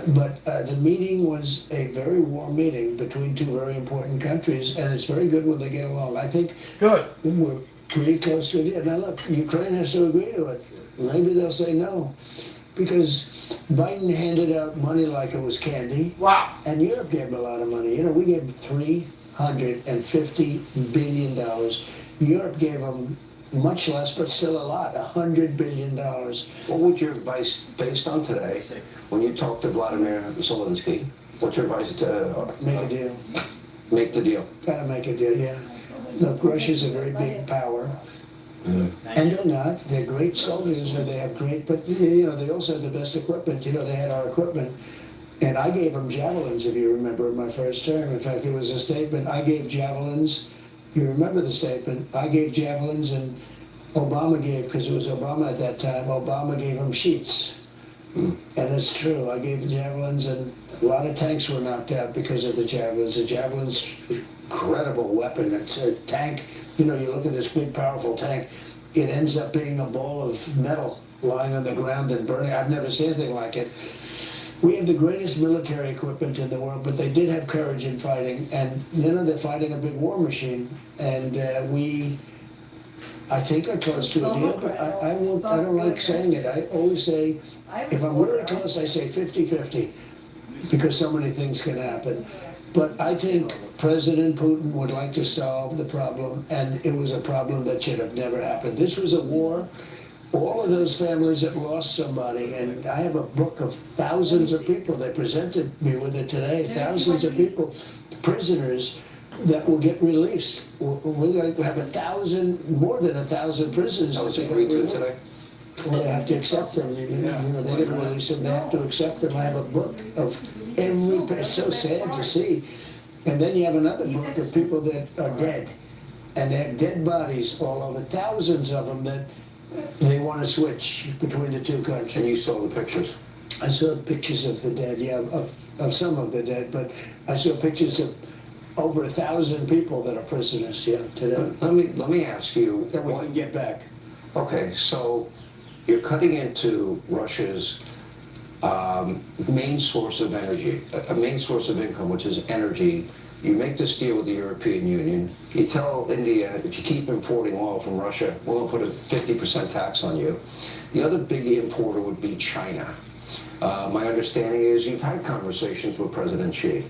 But the meeting was a very warm meeting between two very important countries, and it's very good when they get along. I think Good. we're pretty close to it. Now look, Ukraine has to agree to it. Maybe they'll say no, because Biden handed out money like it was candy. Wow. And Europe gave him a lot of money. You know, we gave him $350 billion. Europe gave him much less, but still a lot, $100 billion. What would your advice, based on today, when you talk to Vladimir Zelensky, what's your advice to Make a deal. make the deal? Gotta make a deal, yeah. Look, Russia's a very big power. And they're not. They're great soldiers, and they have great, but you know, they also have the best equipment. You know, they had our equipment. And I gave them javelins, if you remember, in my first term. In fact, it was a statement. I gave javelins. You remember the statement. I gave javelins, and Obama gave, because it was Obama at that time, Obama gave them sheets. And it's true. I gave the javelins, and a lot of tanks were knocked out because of the javelins. The javelins, incredible weapon. It's a tank. You know, you look at this big, powerful tank. It ends up being a ball of metal lying on the ground and burning. I've never seen anything like it. We have the greatest military equipment in the world, but they did have courage in fighting, and you know, they're fighting a big war machine, and we, I think, are close to a deal, but I don't like saying it. I always say, if I'm really close, I say 50-50, because so many things can happen. But I think President Putin would like to solve the problem, and it was a problem that should have never happened. This was a war. All of those families that lost somebody, and I have a book of thousands of people. They presented me with it today. Thousands of people, prisoners that will get released. We're going to have 1,000, more than 1,000 prisoners. That was agreed to today? Well, they have to accept them. You know, they're going to release them. They have to accept them. I have a book of every. It's so sad to see. And then you have another book of people that are dead, and they have dead bodies all over. Thousands of them that. They want to switch between the two countries. And you saw the pictures? I saw pictures of the dead, yeah, of some of the dead, but I saw pictures of over 1,000 people that are prisoners, yeah, today. Let me ask you. That we can get back. Okay, so you're cutting into Russia's main source of energy, a main source of income, which is energy. You make this deal with the European Union. You tell India, if you keep importing oil from Russia, we'll put a 50% tax on you. The other big importer would be China. My understanding is you've had conversations with President Xi.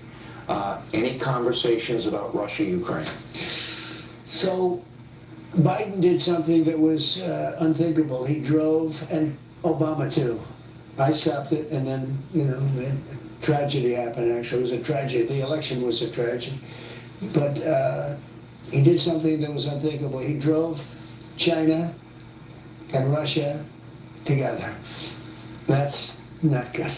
Any conversations about Russia, Ukraine? So Biden did something that was unthinkable. He drove, and Obama too. I stopped it, and then, you know, tragedy happened, actually. It was a tragedy. The election was a tragedy. But he did something that was unthinkable. He drove China and Russia together. That's not good.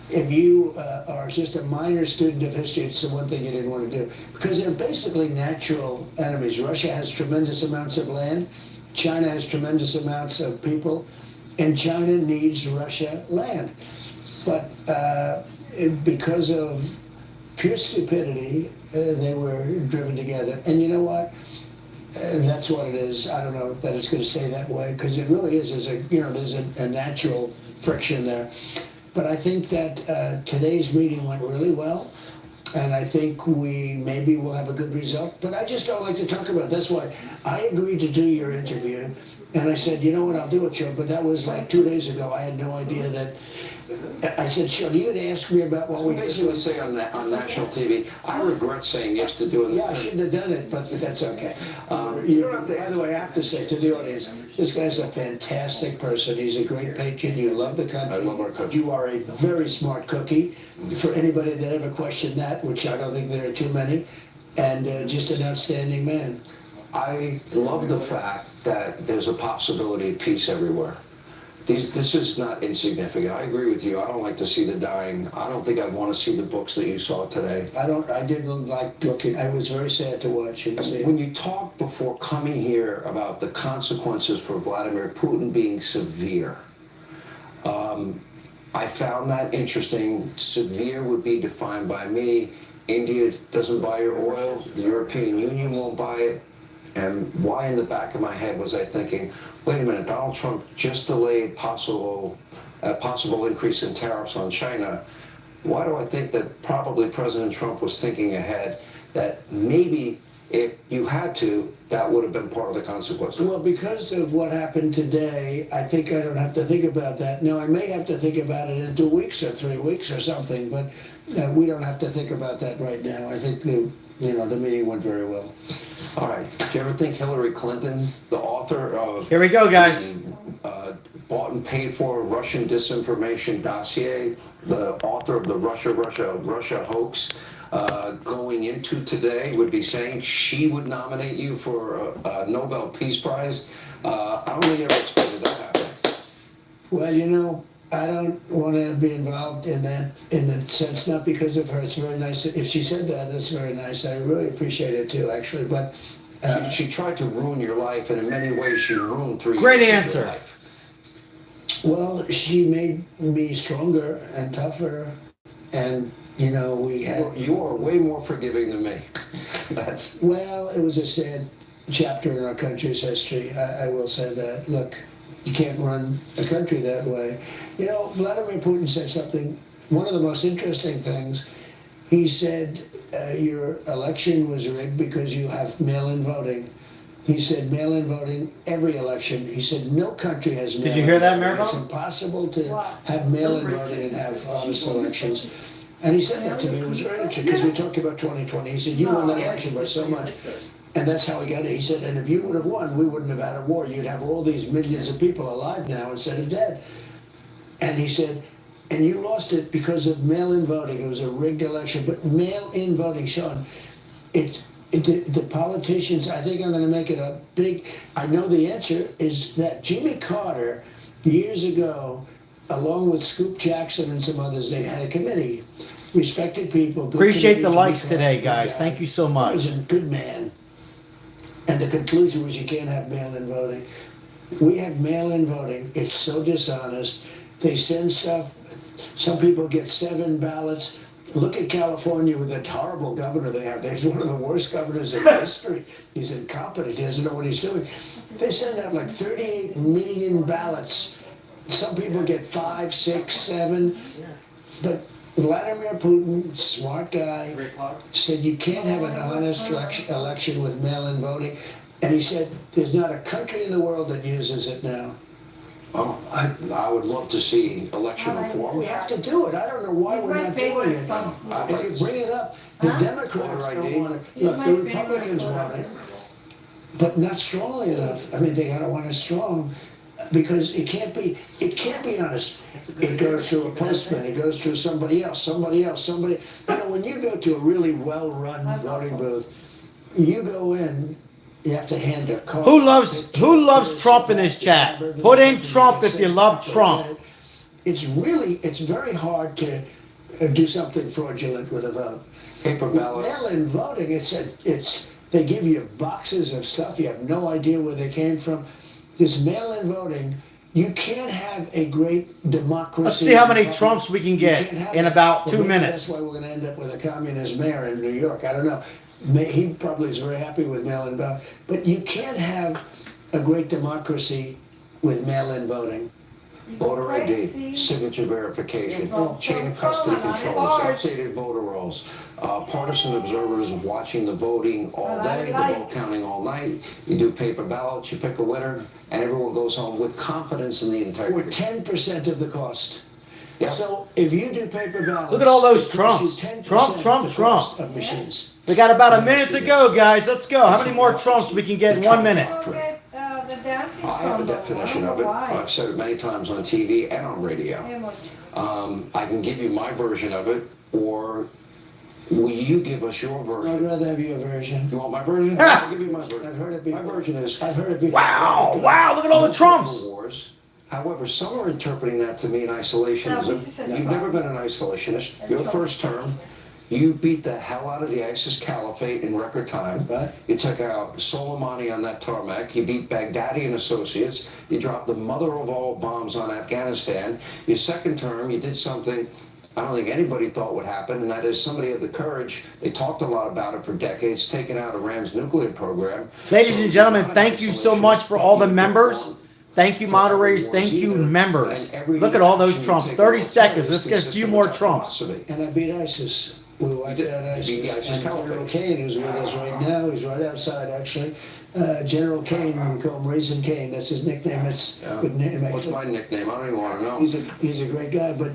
If you are just a minor student of history, it's the one thing you didn't want to do. Because they're basically natural enemies. Russia has tremendous amounts of land. China has tremendous amounts of people. and China needs Russia land. But because of pure stupidity, they were driven together. And you know what? That's what it is. I don't know that it's going to stay that way, because it really is. There's a natural friction there. But I think that today's meeting went really well, and I think maybe we'll have a good result. But I just don't like to talk about it. That's why I agreed to do your interview, and I said, you know what, I'll do it, Joe. But that was like 2 days ago. I had no idea that. I said, Sean, you gonna ask me about what we Basically say on national TV, I regret saying yes to doing Yeah, I shouldn't have done it, but that's okay. By the way, I have to say to the audience, this guy's a fantastic person. He's a great patriot. You love the country. I love our country. You are a very smart cookie. For anybody that ever questioned that, which I don't think there are too many, and just an outstanding man. I love the fact that there's a possibility of peace everywhere. This is not insignificant. I agree with you. I don't like to see the dying. I don't think I'd want to see the books that you saw today. I didn't like looking. I was very sad to watch and see. When you talked before coming here about the consequences for Vladimir Putin being severe, I found that interesting. Severe would be defined by me. India doesn't buy your oil. The European Union won't buy it. And why in the back of my head was I thinking, wait a minute, Donald Trump just delayed possible increase in tariffs on China. Why do I think that probably President Trump was thinking ahead, that maybe if you had to, that would have been part of the consequences? Well, because of what happened today, I think I don't have to think about that. Now, I may have to think about it in 2 weeks or 3 weeks or something, but we don't have to think about that right now. I think the meeting went very well. All right. Do you ever think Hillary Clinton, the author of... Here we go, guys. Bought and paid for Russian disinformation dossier, the author of the Russia hoax, going into today would be saying she would nominate you for a Nobel Peace Prize? I don't think you ever expected that happening. Well, I don't want to be involved in that sense, not because of her. It's very nice. If she said that, it's very nice. I really appreciate it too, actually. But she tried to ruin your life, and in many ways she ruined 3 Great years answer. of your life. Well, she made me stronger and tougher, and we had. You are way more forgiving than me. Well, it was a sad chapter in our country's history. I will say that. Look, you can't run a country that way. Vladimir Putin said something, one of the most interesting things. He said, your election was rigged because you have mail-in voting. He said mail-in voting every election. He said no country has mail-in voting. Did you hear that, Maribel? It's impossible to have mail-in voting and have honest elections. And he said that to me. It was very interesting because we talked about 2020. He said, you won that election by so much. And that's how he got it. He said, and if you would have won, we wouldn't have had a war. You'd have all these millions of people alive now instead of dead. And he said, and you lost it because of mail-in voting. It was a rigged election. But mail-in voting, Sean, the politicians, I think I'm going to make it a big, I know the answer is that Jimmy Carter, years ago, along with Scoop Jackson and some others, they had a committee. Respected people. Appreciate the likes today, guys. Thank you so much. He was a good man. And the conclusion was you can't have mail-in voting. We have mail-in voting. It's so dishonest. They send stuff. Some people get 7 ballots. Look at California with that horrible governor they have. He's one of the worst governors in history. He's incompetent. He doesn't know what he's doing. They send out like 38 million ballots. Some people get 5, 6, 7. But Vladimir Putin, smart guy, said you can't have an honest election with mail-in voting. And he said there's not a country in the world that uses it now. Oh, I would love to see election reform. We have to do it. I don't know why we're not doing it. If you bring it up, the Democrats don't want it. Look, the Republicans want it, but not strongly enough. I mean, they gotta want it strong, because it can't be honest. It goes through a postman. It goes through somebody else. When you go to a really well-run voting booth, you go in. You have to hand a card. Who loves Trump in his chat? Put in Trump if you love Trump. It's very hard to do something fraudulent with a vote. Paper ballots. Mail-in voting, they give you boxes of stuff. You have no idea where they came from. This mail-in voting, You can't have a great democracy. Let's see how many Trumps we can get in about 2 minutes. That's why we're going to end up with a communist mayor in New York. I don't know. He probably is very happy with mail-in ballot. But you can't have a great democracy with mail-in voting. Voter ID, Crazy. signature verification, Well, chain of custody well, controls, well, updated voter rolls, partisan observers watching the voting all Well, day, the I vote like- counting all night. You do paper ballots, you pick a winner, and everyone goes home with confidence in the We're integrity. 10% of the cost. Yeah. So if you do paper ballots, Look at all those it costs you Trumps. 10% Trump, Trump, the Trump. cost of machines. We got about a minute to go, guys. Let's go. How many more Trumps we can get in 1 minute? Go get, the dancing I have a trombone. definition I don't of it. know why. I've said it many times on TV and on radio. I can give you my version of it, or will you give us your I'd version? rather have your version. You want my version? I'll give you my version. I've heard it My before. version is I've heard it before. Wow, wow, look at all the Trumps. Wars. However, some are interpreting that to mean isolationism. No, this is a You've Trump. never been an isolationist. Your first term, you beat the hell out of the ISIS caliphate in record time. Right. You took out Soleimani on that tarmac. You beat Baghdadi and associates. You dropped the mother of all bombs on Afghanistan. Your second term, you did something I don't think anybody thought would happen, and that is somebody had the courage. They talked a lot about it for decades, taking out Iran's nuclear program. Ladies So and gentlemen, you're not thank you so much for all the members. Thank you, moderators. Thank you, members. Look at all those Trumps. 30 seconds. Let's get a few more Trumps. And I beat ISIS. We wiped out ISIS. Beat the ISIS And General caliphate. Kane, who's with us right now, he's right outside actually. General Kane, we call him Raisin Kane. That's his nickname. That's a good name. What's my nickname? I don't even want to know. He's a great guy, but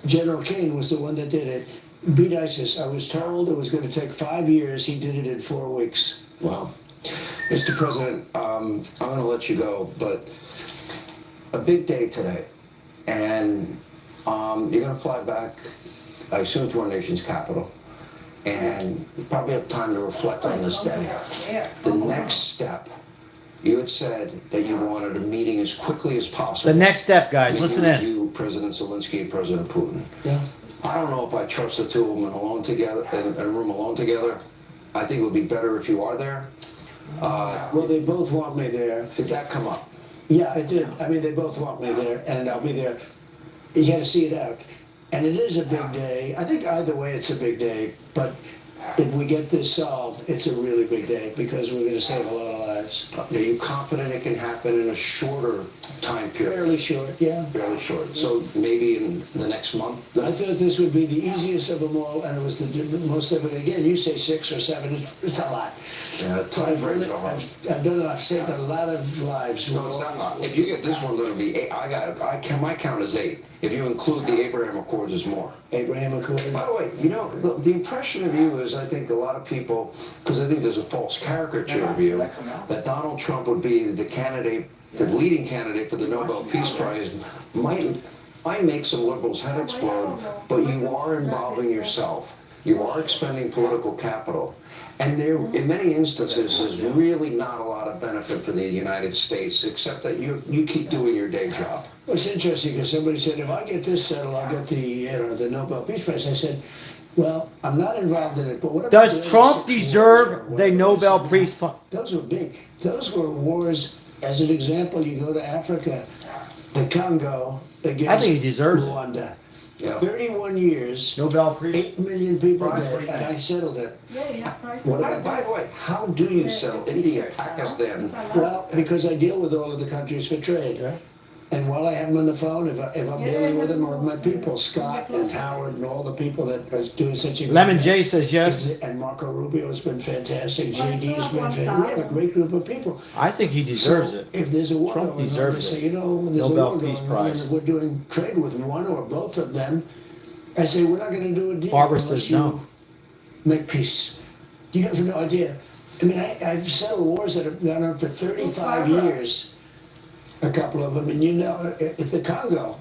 General Kane was the one that did it. Beat ISIS. I was told it was going to take 5 years. He did it in 4 weeks. Wow. Mr. President, I'm going to let you go, but a big day today. And you're going to fly back, I assume, to our nation's capital. And you probably have time to reflect on this day. The next step, you had said that you wanted a meeting as quickly as possible. The next step, guys, listen in. You, President Zelensky, and President Putin. Yeah. I don't know if I trust the two of them in a room alone together. I think it would be better if you are there. Well, they both want me there. Did that come up? Yeah, I did. I mean, they both want me there, and I'll be there. You got to see it out. And it is a big day. I think either way it's a big day, but if we get this solved, it's a really big day because we're going to save a lot of lives. Are you confident it can happen in a shorter time period? Fairly short, yeah. Fairly short. So maybe in the next month? I thought this would be the easiest of them all, and it was the most difficult. Again, you say 6 or 7, it's a lot. Yeah, time I've done frames it, are hard. I've done it, I've saved a lot of lives. No, it's not. If you get this one, it'll be 8. My count is 8. If you include the Abraham Accords, it's more. Abraham Accord. By the way, you know, the impression of you is, I think a lot of people, because I think there's a false caricature of you, that Donald Trump would be the candidate, the leading candidate for the Nobel Peace Prize, might make some liberals' head explode, but you are involving yourself. You are expending political capital. And there, in many instances, there's really not a lot of benefit for the United States, except that you keep doing your day job. Well, it's interesting because somebody said, if I get this settled, I'll get the Nobel Peace Prize. I said, well, I'm not involved in it, but what about the Does other Trump 6 wars or deserve the whatever Nobel it is? Peace Prize? Those were big. Those were wars. As an example, you go to Africa, the Congo against I think he deserves it. Rwanda. Yeah. 31 years, Nobel Peace. 8 million people Prize, what do dead, you and think? I settled it. Yeah, you have prices. What By about the way, how do you settle India, Pakistan? Well, because I deal with all of the countries for trade. Yeah. And while I have them on the phone, if I'm dealing with them or my people, Scott and Howard and all the people that are doing such a good Lemon job. J says yes. And Marco Rubio has been fantastic. Well, JD has been it's fantastic. not We have a great group of people. I think he deserves So it. if there's a war Trump going on, deserves they it. say, you know, there's Nobel a war Peace going on, Prize. and if we're doing trade with one or both of them, I say, we're not going to do a deal Barbara unless says you no. make peace. You have no idea. I mean, I've settled wars that have gone on for 35 years, a couple of them, and you know, at the Congo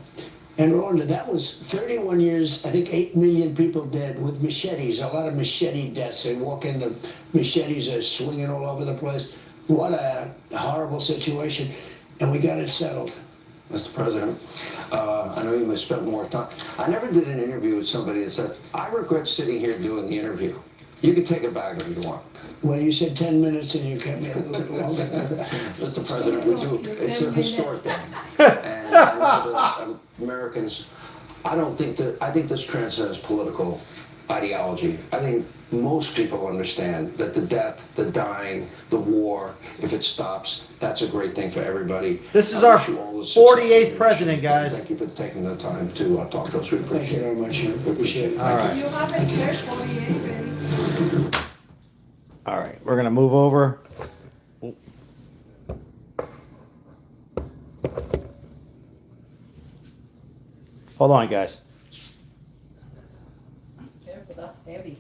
and Rwanda, that was 31 years, I think 8 million people dead with machetes, a lot of machete deaths. They walk in, the machetes are swinging all over the place. What a horrible situation. And we got it settled. Mr. President, I know you may spend more time. I never did an interview with somebody that said, I regret sitting here doing the interview. You can take it back if you want. Well, you said 10 minutes and you kept me a little bit longer. Mr. President, we do, it's a historic day. Americans, I think this transcends political ideology. I think most people understand that the death, the dying, the war, if it stops, that's a great thing for everybody. This is I our wish you all the success 48th you president, wish. guys. Thank you for taking the time to talk to us. We Thank appreciate you very it. much. I appreciate it. All right. You haven't said 48, baby. All right, we're gonna move over. Hold on, guys. Careful, that's heavy.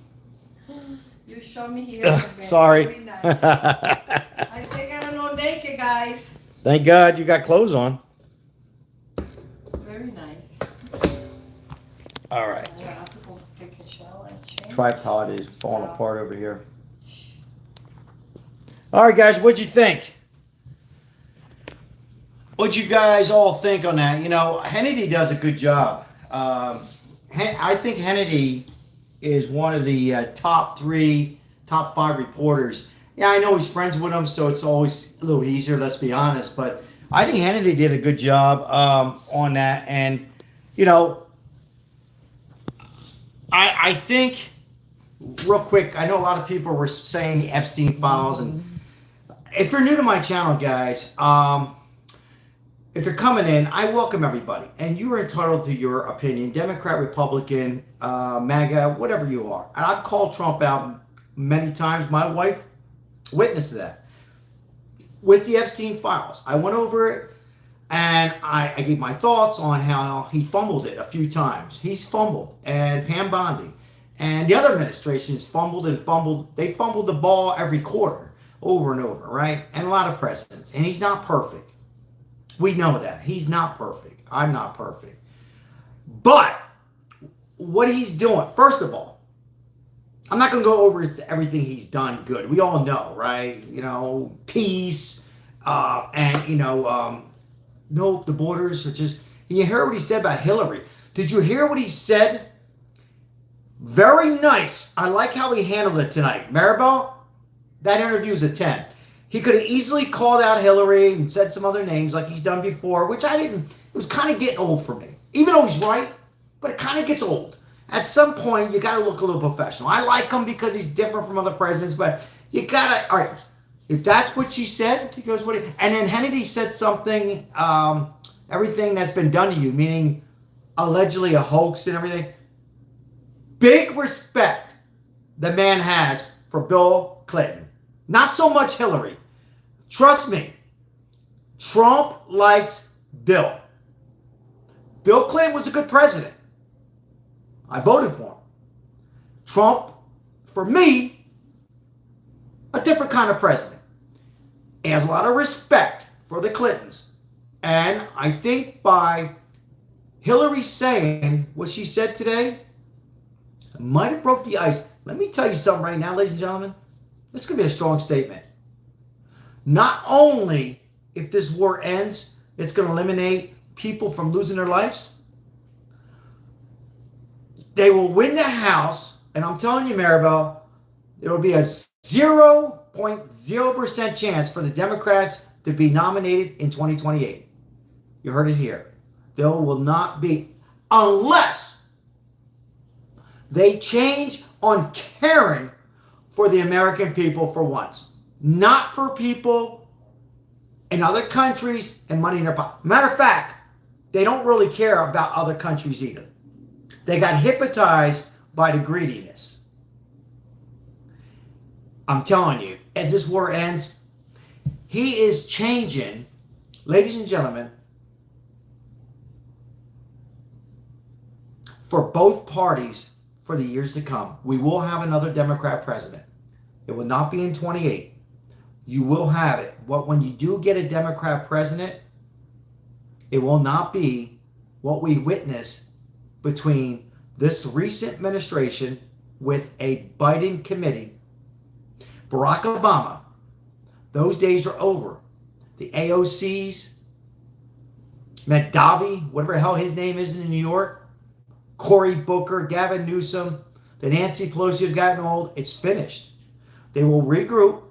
You show me here. again. Sorry. Very nice. I think I don't know naked, guys. Thank God you got clothes on. Very nice. All right. Yeah, I have to go take a shower and change. Tripod is falling apart over here. All right, guys, what'd you think? What'd you guys all think on that? You know, Hannity does a good job. I think Hannity is one of the top 5 reporters. Yeah, I know he's friends with him, so it's always a little easier, let's be honest. But I think Hannity did a good job on that. And, you know, I think, real quick, I know a lot of people were saying the Epstein files. And if you're new to my channel, guys, if you're coming in, I welcome everybody. And you are entitled to your opinion, Democrat, Republican, MAGA, whatever you are. And I've called Trump out many times. My wife witnessed that. With the Epstein files, I went over it and I gave my thoughts on how he fumbled it a few times. He's fumbled, and Pam Bondi and the other administrations fumbled and fumbled. They fumbled the ball every quarter, over and over, right? And a lot of presidents. And he's not perfect. We know that. He's not perfect. I'm not perfect. But what he's doing, first of all, I'm not going to go over everything he's done good. We all know, right? You know, peace, and, you know, no, the borders are just... And you heard what he said about Hillary. Did you hear what he said? Very nice. I like how he handled it tonight. Maribel, that interview is a 10. He could have easily called out Hillary and said some other names like he's done before, which I didn't. It was kind of getting old for me. Even though he's right, but it kind of gets old. At some point, you got to look a little professional. I like him because he's different from other presidents, but you got to, all right, if that's what she said, he goes, what? And then Hannity said something, everything that's been done to you, meaning allegedly a hoax and everything. Big respect the man has for Bill Clinton. Not so much Hillary. Trust me, Trump likes Bill. Bill Clinton was a good president. I voted for him. Trump, for me, a different kind of president. He has a lot of respect for the Clintons. And I think by Hillary saying what she said today, it might have broke the ice. Let me tell you something right now, ladies and gentlemen. This could be a strong statement. Not only if this war ends, it's going to eliminate people from losing their lives. They will win the House, and I'm telling you, Maribel, there will be a 0.0% chance for the Democrats to be nominated in 2028. You heard it here. There will not be, unless they change on caring for the American people for once. Not for people in other countries and money in their pocket. Matter of fact, they don't really care about other countries either. They got hypnotized by the greediness. I'm telling you, as this war ends, he is changing, ladies and gentlemen, for both parties for the years to come. We will have another Democrat president. It will not be in 28. You will have it. But when you do get a Democrat president, it will not be what we witnessed between this recent administration with a Biden committee. Barack Obama, those days are over. The AOCs, Madavi, whatever the hell his name is in New York, Cory Booker, Gavin Newsom, the Nancy Pelosi have gotten old. It's finished. They will regroup.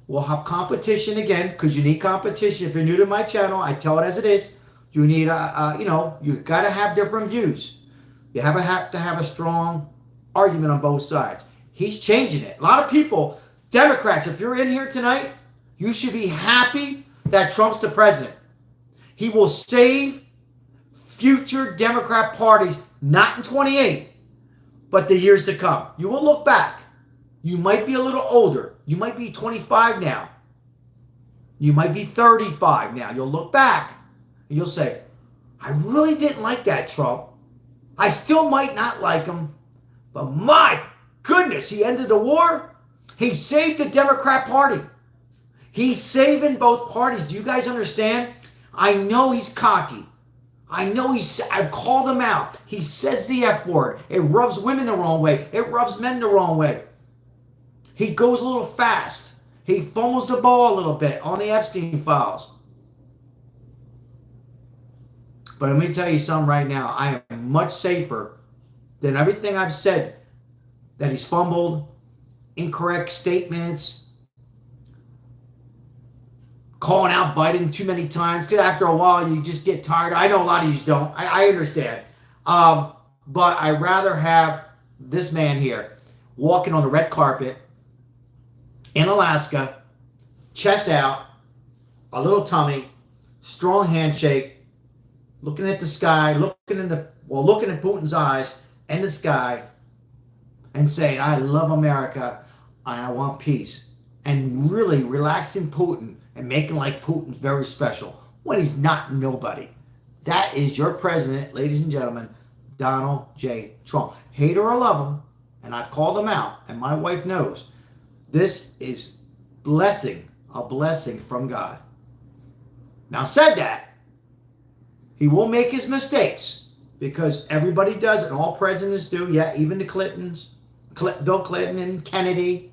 We'll have competition again because you need competition. If you're new to my channel, I tell it as it is. You need you got to have different views. You have to have a strong argument on both sides. He's changing it. A lot of people, Democrats, if you're in here tonight, you should be happy that Trump's the president. He will save future Democrat parties, not in 28, but the years to come. You will look back. You might be a little older. You might be 25 now. You might be 35 now. You'll look back and you'll say, I really didn't like that Trump. I still might not like him, but my goodness, he ended the war. He saved the Democrat Party. He's saving both parties. Do you guys understand? I know he's cocky. I know I've called him out. He says the F word. It rubs women the wrong way. It rubs men the wrong way. He goes a little fast. He fumbles the ball a little bit on the Epstein files. But let me tell you something right now. I am much safer than everything I've said that he's fumbled, incorrect statements, calling out Biden too many times. Because after a while, you just get tired. I know a lot of you don't. I understand. But I'd rather have this man here walking on the red carpet in Alaska, chest out, a little tummy, strong handshake, looking at the sky, looking at Putin's eyes and the sky, and saying, I love America and I want peace. And really relaxing Putin and making like Putin's very special when he's not nobody. That is your president, ladies and gentlemen, Donald J. Trump. Hate or love him, and I've called him out, and my wife knows. This is a blessing from God. Now, said that, he will make his mistakes because everybody does it, and all presidents do. Yeah, even the Clintons, Bill Clinton and Kennedy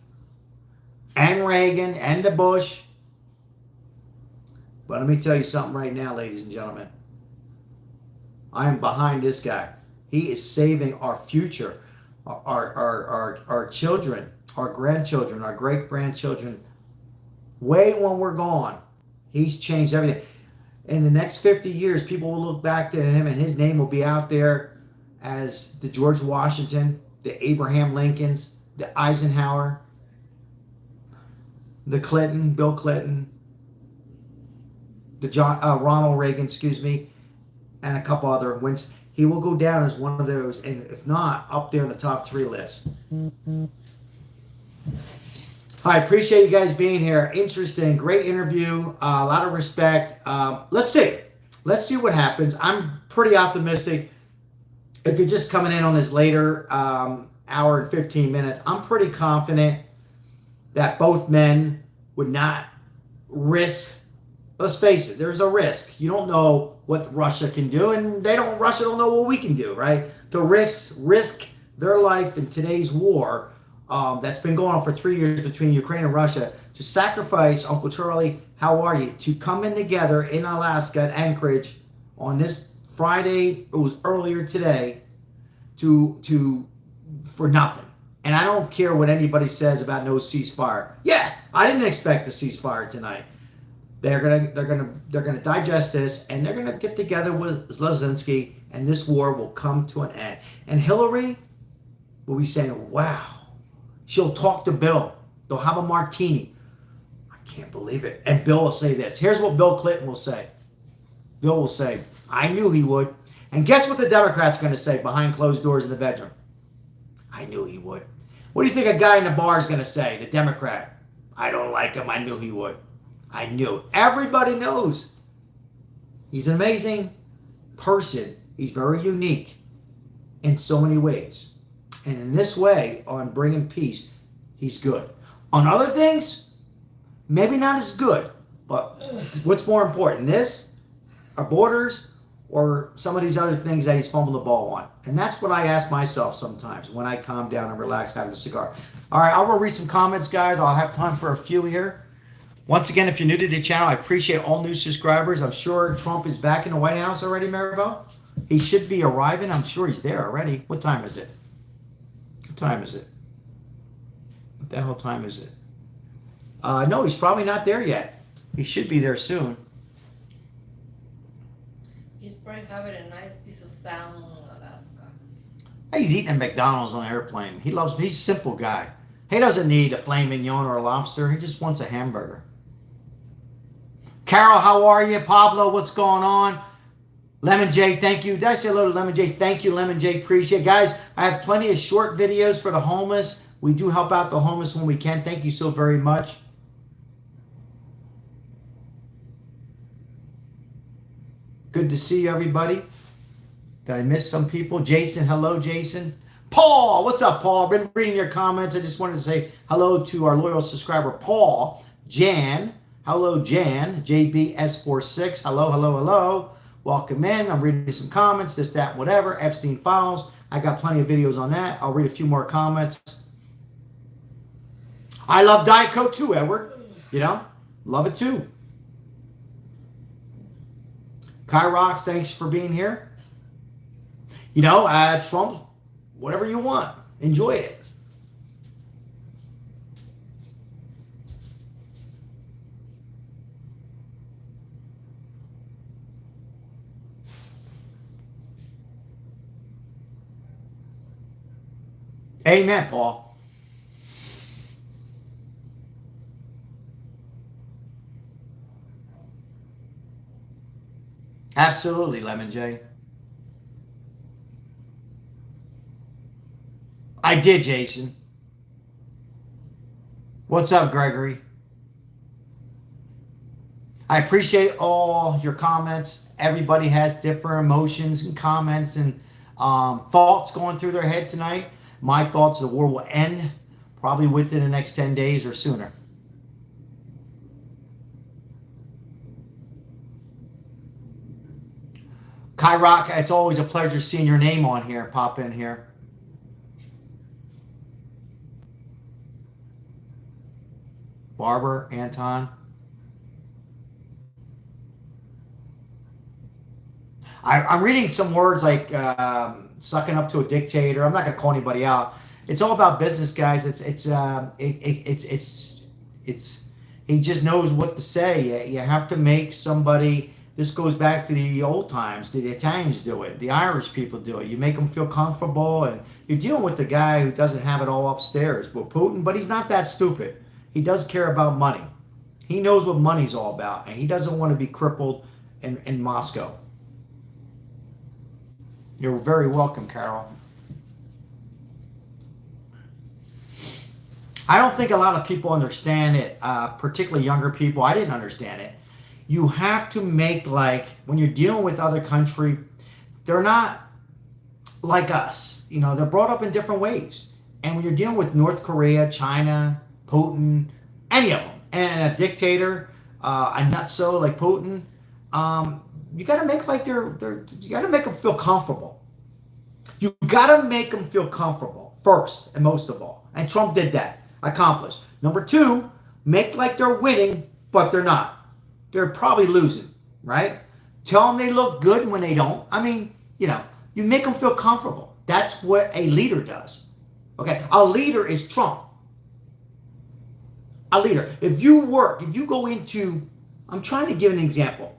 and Reagan and the Bush. But let me tell you something right now, ladies and gentlemen. I am behind this guy. He is saving our future, our children, our grandchildren, our great-grandchildren. Way when we're gone, he's changed everything. In the next 50 years, people will look back to him and his name will be out there as the George Washington, the Abraham Lincolns, the Eisenhower, the Clinton, Bill Clinton, the Ronald Reagan, and a couple other wins. He will go down as one of those, and if not, up there in the top 3 list. I appreciate you guys being here. Interesting, great interview, a lot of respect. Let's see what happens. I'm pretty optimistic. If you're just coming in on this later hour and 15 minutes, I'm pretty confident that both men would not risk. Let's face it, there's a risk. You don't know what Russia can do, and Russia don't know what we can do, right? To risk their life in today's war that's been going on for 3 years between Ukraine and Russia, to sacrifice, Uncle Charlie, how are you, to come in together in Alaska at Anchorage on this Friday, it was earlier today, for nothing. And I don't care what anybody says about no ceasefire. Yeah, I didn't expect a ceasefire tonight. They're gonna digest this, and they're gonna get together with Zelensky, and this war will come to an end. And Hillary will be saying, "Wow." She'll talk to Bill. They'll have a martini. I can't believe it. And Bill will say this. Here's what Bill Clinton will say. Bill will say, "I knew he would." And guess what the Democrats are going to say behind closed doors in the bedroom? "I knew he would." What do you think a guy in the bar is going to say, the Democrat? "I don't like him. I knew he would. I knew." Everybody knows. He's an amazing person. He's very unique in so many ways. And in this way, on bringing peace, he's good. On other things, maybe not as good. But what's more important, this, our borders, or some of these other things that he's fumbled the ball on? And that's what I ask myself sometimes when I calm down and relax having a cigar. All right, I will read some comments, guys. I'll have time for a few here. Once again, if you're new to the channel, I appreciate all new subscribers. I'm sure Trump is back in the White House already, Maribel. He should be arriving. I'm sure he's there already. What time is it? What time is it? What the hell time is it? No, he's probably not there yet. He should be there soon. He's probably having a nice piece of salmon in Alaska. He's eating at McDonald's on an airplane. He's a simple guy. He doesn't need a filet mignon or a lobster. He just wants a hamburger. Carol, how are you? Pablo, what's going on? Lemon J, thank you. Did I say hello to Lemon J? Thank you, Lemon J. Appreciate it. Guys, I have plenty of short videos for the homeless. We do help out the homeless when we can. Thank you so very much. Good to see you, everybody. Did I miss some people? Jason, hello, Jason. Paul, what's up, Paul? I've been reading your comments. I just wanted to say hello to our loyal subscriber, Paul. Jan, hello, Jan. JBS46, hello, hello, hello. Welcome in. I'm reading some comments, this, that, whatever. Epstein Files. I got plenty of videos on that. I'll read a few more comments. I love Diet Coke too, Edward. You know, love it too. Kyrox, thanks for being here. You know, Trump, whatever you want, enjoy it. Amen, Paul. Absolutely, Lemon J. I did, Jason. What's up, Gregory? I appreciate all your comments. Everybody has different emotions and comments and thoughts going through their head tonight. My thoughts, the war will end probably within the next 10 days or sooner. Kyrock, it's always a pleasure seeing your name on here. Pop in here. Barber, Anton. I'm reading some words like sucking up to a dictator. I'm not gonna call anybody out. It's all about business, guys. He just knows what to say. You have to make somebody. This goes back to the old times. The Italians do it. The Irish people do it. You make them feel comfortable, and you're dealing with a guy who doesn't have it all upstairs. But Putin, but he's not that stupid. He does care about money. He knows what money's all about, and he doesn't want to be crippled in Moscow. You're very welcome, Carol. I don't think a lot of people understand it, particularly younger people. I didn't understand it. You have to make, like, when you're dealing with other country, they're not like us. You know, they're brought up in different ways. And when you're dealing with North Korea, China, Putin, any of them, and a dictator, a nutso like Putin, you got to make like you got to make them feel comfortable. You got to make them feel comfortable first and most of all. And Trump did that. Accomplished. Number two, make like they're winning, but they're not. They're probably losing, right? Tell them they look good when they don't. I mean, you know, you make them feel comfortable. That's what a leader does. Okay, a leader is Trump. A leader. If you go into, I'm trying to give an example.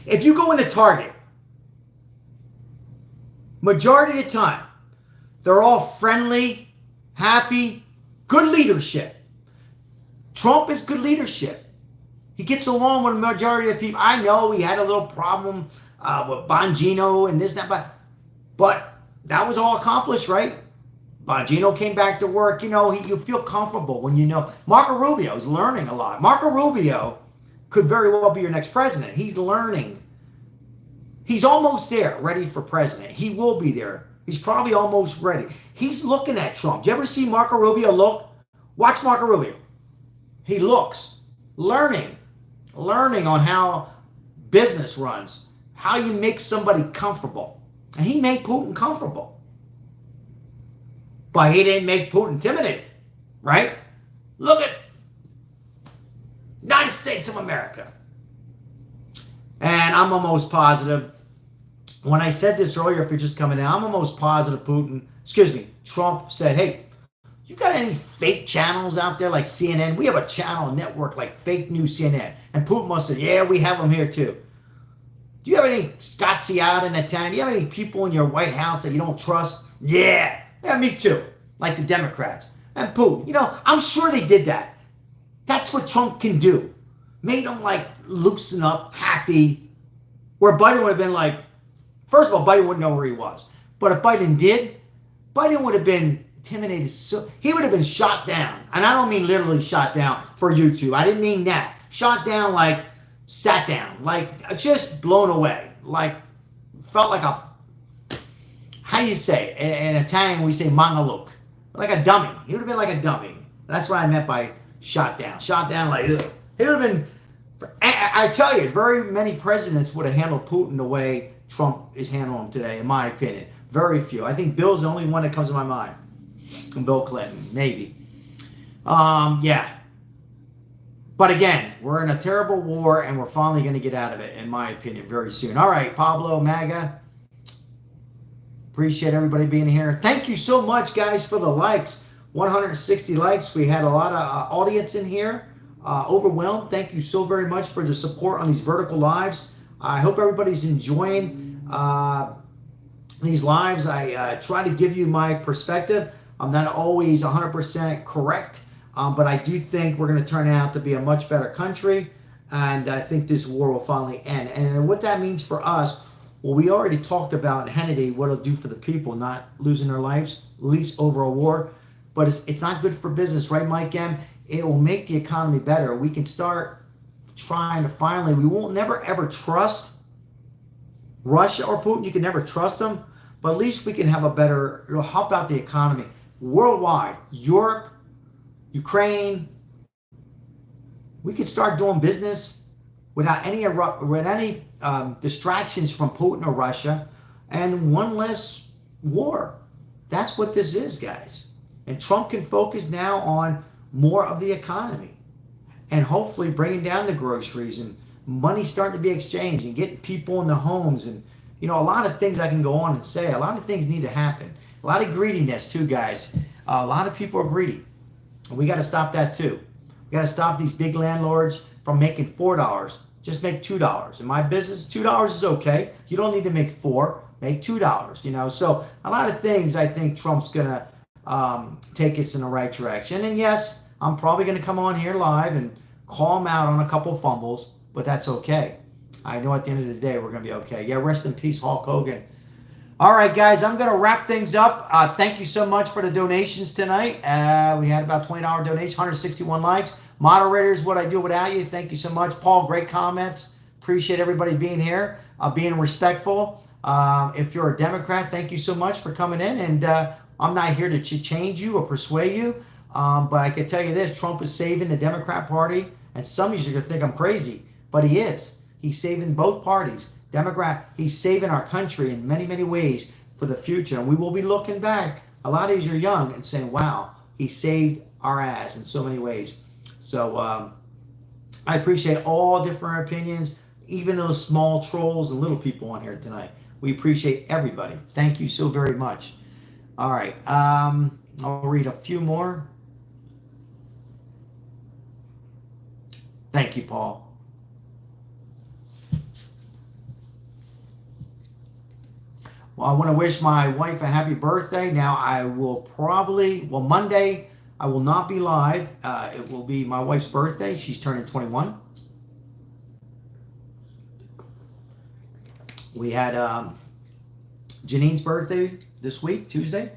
If you go into Target, majority of the time, they're all friendly, happy, good leadership. Trump is good leadership. He gets along with the majority of the people. I know he had a little problem with Bongino and this and that, but that was all accomplished, right? Bongino came back to work. You know, you feel comfortable when you know. Marco Rubio is learning a lot. Marco Rubio could very well be your next president. He's learning. He's almost there, ready for president. He will be there. He's probably almost ready. He's looking at Trump. Do you ever see Marco Rubio look? Watch Marco Rubio. He looks, learning on how business runs, how you make somebody comfortable. And he made Putin comfortable. But he didn't make Putin intimidated, right? Look at United States of America. And I'm almost positive, when I said this earlier, if you're just coming in, I'm almost positive Trump said, hey, You got any fake channels out there like CNN? We have a channel network like fake news CNN. And Putin must say, yeah, we have them here too. Do you have any Scott Siad in that town? Do you have any people in your White House that you don't trust? Yeah, me too. Like the Democrats. And Putin, I'm sure they did that. That's what Trump can do. Made them like loosen up, happy. Where Biden would have been like, first of all, Biden wouldn't know where he was. But if Biden did, Biden would have been intimidated. So he would have been shot down. And I don't mean literally shot down for YouTube. I didn't mean that. Shot down like sat down. Like just blown away. Like felt like a, how do you say? In Italian we say mangaluk. Like a dummy. He would have been like a dummy. That's what I meant by shot down. Shot down like, ugh. He would have been, I tell you, very many presidents would have handled Putin the way Trump is handling him today, in my opinion. Very few. I think Bill's the only one that comes to my mind. And Bill Clinton, maybe. Yeah. But again, we're in a terrible war, and we're finally going to get out of it, in my opinion, very soon. All right, Pablo, MAGA. Appreciate everybody being here. Thank you so much, guys, for the likes. 160 likes. We had a lot of audience in here. Overwhelmed. Thank you so very much for the support on these vertical lives. I hope everybody's enjoying these lives. I try to give you my perspective. I'm not always 100% correct, but I do think we're going to turn out to be a much better country, and I think this war will finally end. And what that means for us, well, we already talked about in Hannity what it'll do for the people, not losing their lives, at least over a war. But it's not good for business, right, Mike M? It will make the economy better. We can start trying to finally, we won't never ever trust Russia or Putin. You can never trust them, but at least we can have a better, it'll help out the economy worldwide. Europe, Ukraine, we could start doing business without any distractions from Putin or Russia, and one less war. That's what this is, guys. And Trump can focus now on more of the economy and hopefully bringing down the groceries and money starting to be exchanged and getting people in the homes. And, a lot of things I can go on and say. A lot of things need to happen. A lot of greediness, too, guys. A lot of people are greedy. And we got to stop that, too. We got to stop these big landlords from making $4. Just make $2. In my business, $2 is okay. You don't need to make $4. Make $2, So a lot of things I think Trump's going to take us in the right direction. And yes, I'm probably going to come on here live and call him out on a couple fumbles, but that's okay. I know at the end of the day, we're going to be okay. Yeah, rest in peace, Hulk Hogan. All right, guys, I'm going to wrap things up. Thank you so much for the donations tonight. We had about $20 donation, 161 likes. Moderators, what I do without you. Thank you so much. Paul, great comments. Appreciate everybody being here, being respectful. If you're a Democrat, thank you so much for coming in. And I'm not here to change you or persuade you. But I can tell you this, Trump is saving the Democrat Party. And some of you are going to think I'm crazy, but he is. He's saving both parties. Democrat, he's saving our country in many, many ways for the future. And we will be looking back. A lot of you are young and saying, wow, he saved our ass in so many ways. So I appreciate all different opinions, even those small trolls and little people on here tonight. We appreciate everybody. Thank you so very much. All right. I'll read a few more. Thank you, Paul. Well, I want to wish my wife a happy birthday. Now, I will probably, Monday, I will not be live. It will be my wife's birthday. She's turning 21. We had Janine's birthday this week, Tuesday.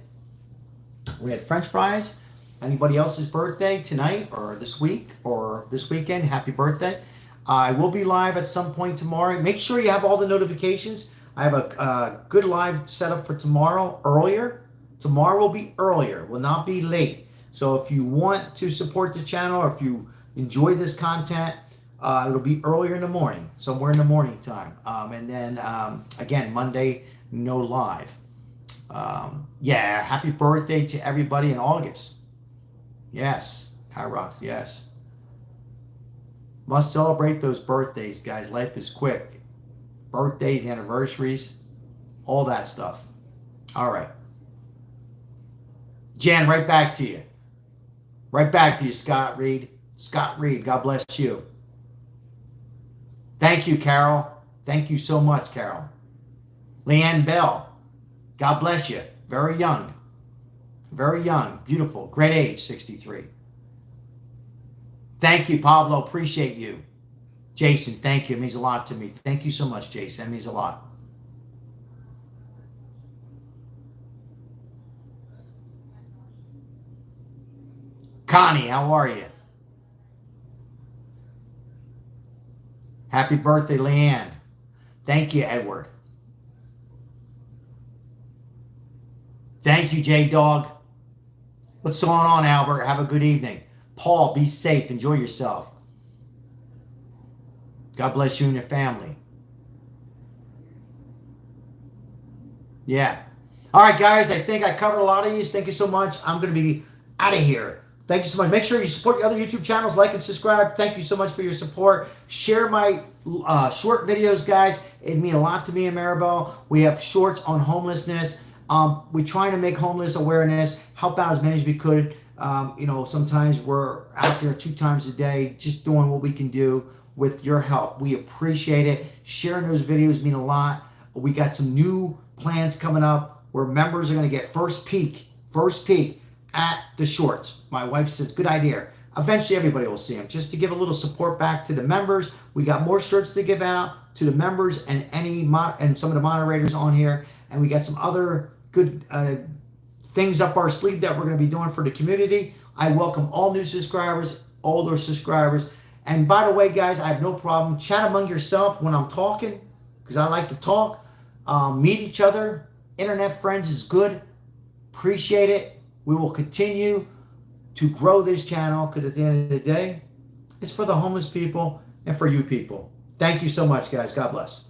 We had French fries. Anybody else's birthday tonight or this week or this weekend, happy birthday. I will be live at some point tomorrow. Make sure you have all the notifications. I have a good live setup for tomorrow, earlier. Tomorrow will be earlier, will not be late. So if you want to support the channel or if you enjoy this content, it'll be earlier in the morning, somewhere in the morning time. And then, again, Monday, no live. Yeah, happy birthday to everybody in August. Yes, Kyrox, yes. Must celebrate those birthdays, guys. Life is quick. Birthdays, anniversaries, all that stuff. All right. Jan, right back to you. Right back to you, Scott Reed. Scott Reed, God bless you. Thank you, Carol. Thank you so much, Carol. Leanne Bell, God bless you. Very young. Very young. Beautiful. Great age, 63. Thank you, Pablo. Appreciate you. Jason, thank you. It means a lot to me. Thank you so much, Jason. That means a lot. Connie, how are you? Happy birthday, Leanne. Thank you, Edward. Thank you, J-Dog. What's going on, Albert? Have a good evening. Paul, be safe. Enjoy yourself. God bless you and your family. Yeah. All right, guys. I think I covered a lot of these. Thank you so much. I'm going to be out of here. Thank you so much. Make sure you support your other YouTube channels. Like and subscribe. Thank you so much for your support. Share my short videos, guys. It means a lot to me and Maribel. We have shorts on homelessness. We're trying to make homeless awareness, help out as many as we could. You know, sometimes we're out there 2 times a day just doing what we can do with your help. We appreciate it. Sharing those videos mean a lot. We got some new plans coming up where members are going to get first peek at the shorts. My wife says, good idea. Eventually, everybody will see them. Just to give a little support back to the members. We got more shirts to give out to the members and and some of the moderators on here. And we got some other good things up our sleeve that we're going to be doing for the community. I welcome all new subscribers, older subscribers. And by the way, guys, I have no problem. Chat among yourself when I'm talking, because I like to talk. Meet each other. Internet friends is good. Appreciate it. We will continue to grow this channel because at the end of the day, it's for the homeless people and for you people. Thank you so much, guys. God bless.